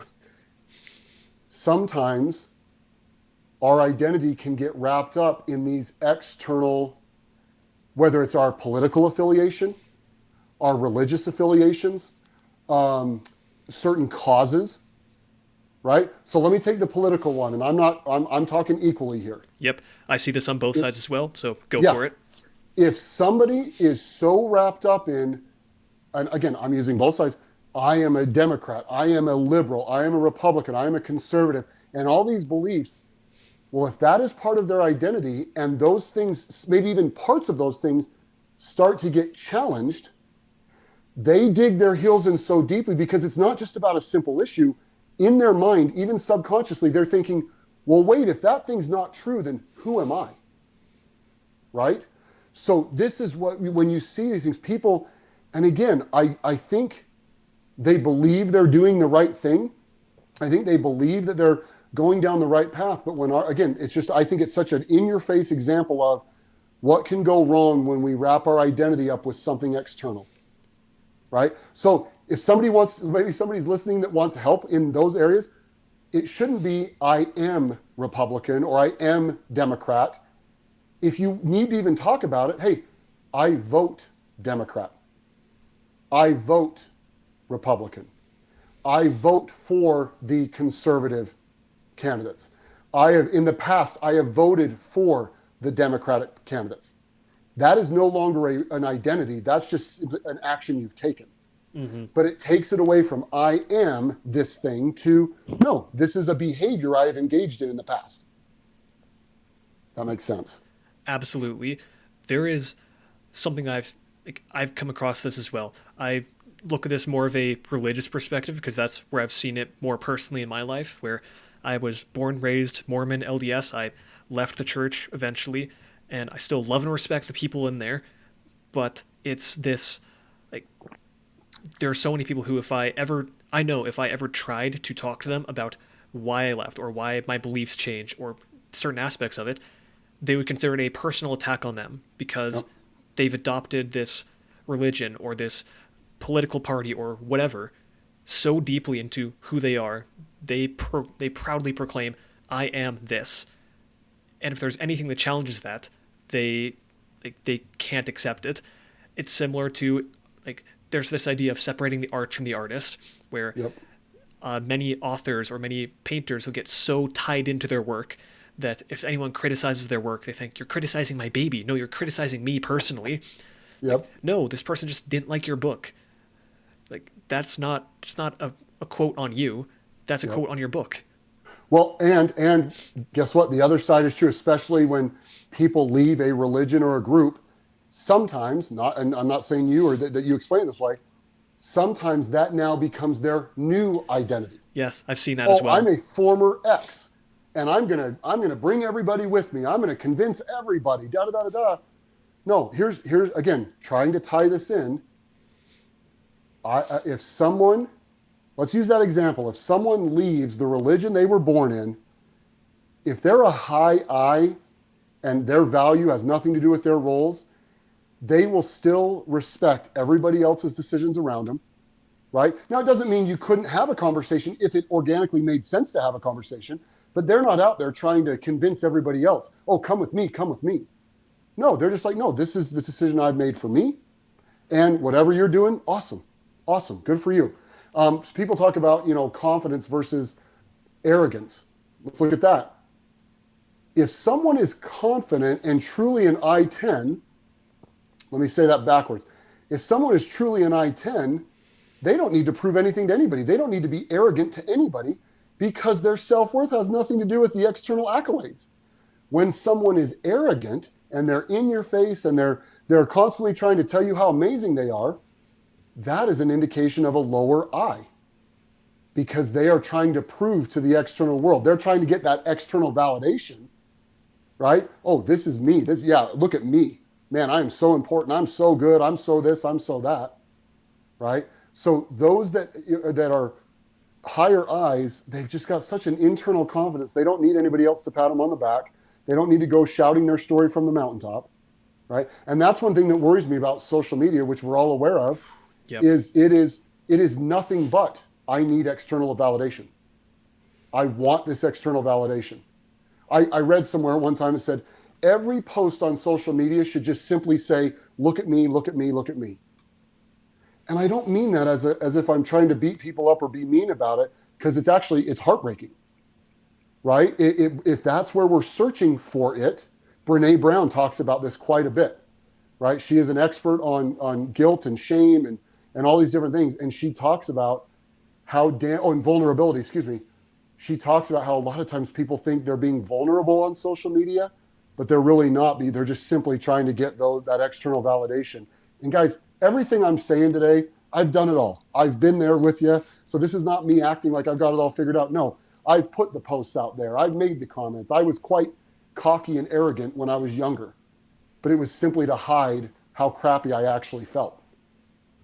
sometimes our identity can get wrapped up in these external, whether it's our political affiliation, our religious affiliations, certain causes, right? So let me take the political one, and I'm talking equally here. Yep, I see this on both sides as well, so go for it. If somebody is so wrapped up in, and again, I'm using both sides, I am a Democrat, I am a liberal, I am a Republican, I am a conservative, and all these beliefs, well, if that is part of their identity and those things, maybe even parts of those things, start to get challenged, they dig their heels in so deeply because it's not just about a simple issue. In their mind, even subconsciously, they're thinking, well, wait, if that thing's not true, then who am I? Right? So this is what, when you see these things, people, and again, I think they believe they're doing the right thing. I think they believe that they're going down the right path. But again, it's just, I think it's such an in-your-face example of what can go wrong when we wrap our identity up with something external, right? So if somebody maybe somebody's listening that wants help in those areas, it shouldn't be, I am Republican or I am Democrat. If you need to even talk about it, hey, I vote Democrat. I vote Republican. I vote for the conservative candidates. In the past, I have voted for the Democratic candidates. That is no longer an identity. That's just an action you've taken. Mm-hmm. But it takes it away from I am this thing to, no, this is a behavior I have engaged in the past. That makes sense. Absolutely. There is something I've come across this as well. I look at this more of a religious perspective because that's where I've seen it more personally in my life, where I was born, raised Mormon, LDS. I left the church eventually, and I still love and respect the people in there. But it's this, like, there are so many people who if I ever tried to talk to them about why I left or why my beliefs change or certain aspects of it, they would consider it a personal attack on them because they've adopted this religion or this political party or whatever so deeply into who they are. They proudly proclaim, I am this. And if there's anything that challenges that, they can't accept it. It's similar to, there's this idea of separating the art from the artist, where many authors or many painters will get so tied into their work that if anyone criticizes their work, they think, you're criticizing my baby. No, you're criticizing me personally. Yep. No, this person just didn't like your book. It's not a quote on you. That's a quote on your book. Well, and guess what? The other side is true, especially when people leave a religion or a group. Sometimes, and I'm not saying you or that you explain it this way, sometimes that now becomes their new identity. Yes, I've seen that as well. I'm a former X, and I'm gonna bring everybody with me. I'm gonna convince everybody. Da da da da da. No, here's again trying to tie this in. If someone, let's use that example. If someone leaves the religion they were born in, if they're a high I, and their value has nothing to do with their roles, they will still respect everybody else's decisions around them, right? Now, it doesn't mean you couldn't have a conversation if it organically made sense to have a conversation, but they're not out there trying to convince everybody else, oh, come with me, come with me. No, they're just like, no, this is the decision I've made for me, and whatever you're doing, awesome, good for you. People talk about, confidence versus arrogance. Let's look at that. If someone is confident and truly an I-10, let me say that backwards. If someone is truly an I-10, they don't need to prove anything to anybody. They don't need to be arrogant to anybody because their self-worth has nothing to do with the external accolades. When someone is arrogant and they're in your face and they're constantly trying to tell you how amazing they are, that is an indication of a lower I. because they are trying to prove to the external world. They're trying to get that external validation, right? Oh, this is me. Look at me. Man, I am so important. I'm so good. I'm so this, I'm so that, right? So those that are higher eyes, they've just got such an internal confidence. They don't need anybody else to pat them on the back. They don't need to go shouting their story from the mountaintop, right? And that's one thing that worries me about social media, which we're all aware of, Yep. is it is nothing but I need external validation. I want this external validation. I read somewhere one time it said, every post on social media should just simply say, look at me, look at me, look at me. And I don't mean that as if I'm trying to beat people up or be mean about it, because it's heartbreaking, right? If that's where we're searching for it, Brene Brown talks about this quite a bit, right? She is an expert on guilt and shame and all these different things. And she talks about and vulnerability, excuse me. She talks about how a lot of times people think they're being vulnerable on social media, but they're really not. They're just simply trying to get that external validation. And guys, everything I'm saying today, I've done it all. I've been there with you. So this is not me acting like I've got it all figured out. No, I've put the posts out there. I've made the comments. I was quite cocky and arrogant when I was younger, but it was simply to hide how crappy I actually felt,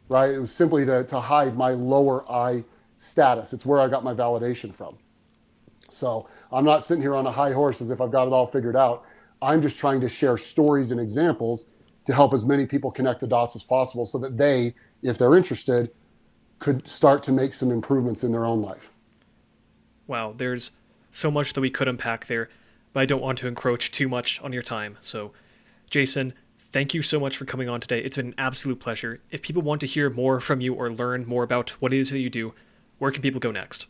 right? It was simply to hide my lower I status. It's where I got my validation from. So I'm not sitting here on a high horse as if I've got it all figured out. I'm just trying to share stories and examples to help as many people connect the dots as possible so that they, if they're interested, could start to make some improvements in their own life. Wow, there's so much that we could unpack there, but I don't want to encroach too much on your time. So, Jason, thank you so much for coming on today. It's been an absolute pleasure. If people want to hear more from you or learn more about what it is that you do, where can people go next?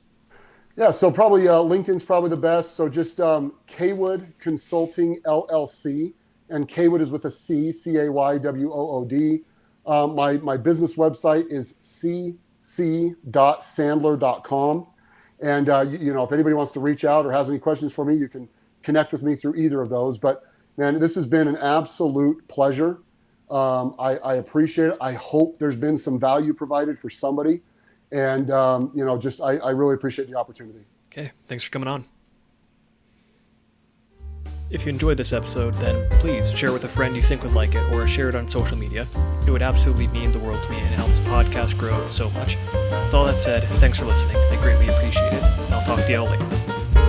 Yeah, so probably LinkedIn's probably the best. So just Caywood Consulting LLC, and Caywood is with a C, Caywood. My business website is cc.sandler.com. And if anybody wants to reach out or has any questions for me, you can connect with me through either of those. But man, this has been an absolute pleasure. I appreciate it. I hope there's been some value provided for somebody. And, I really appreciate the opportunity. Okay, thanks for coming on. If you enjoyed this episode, then please share with a friend you think would like it, or share it on social media. It would absolutely mean the world to me and helps the podcast grow so much. With all that said, thanks for listening. I greatly appreciate it, and I'll talk to you all later.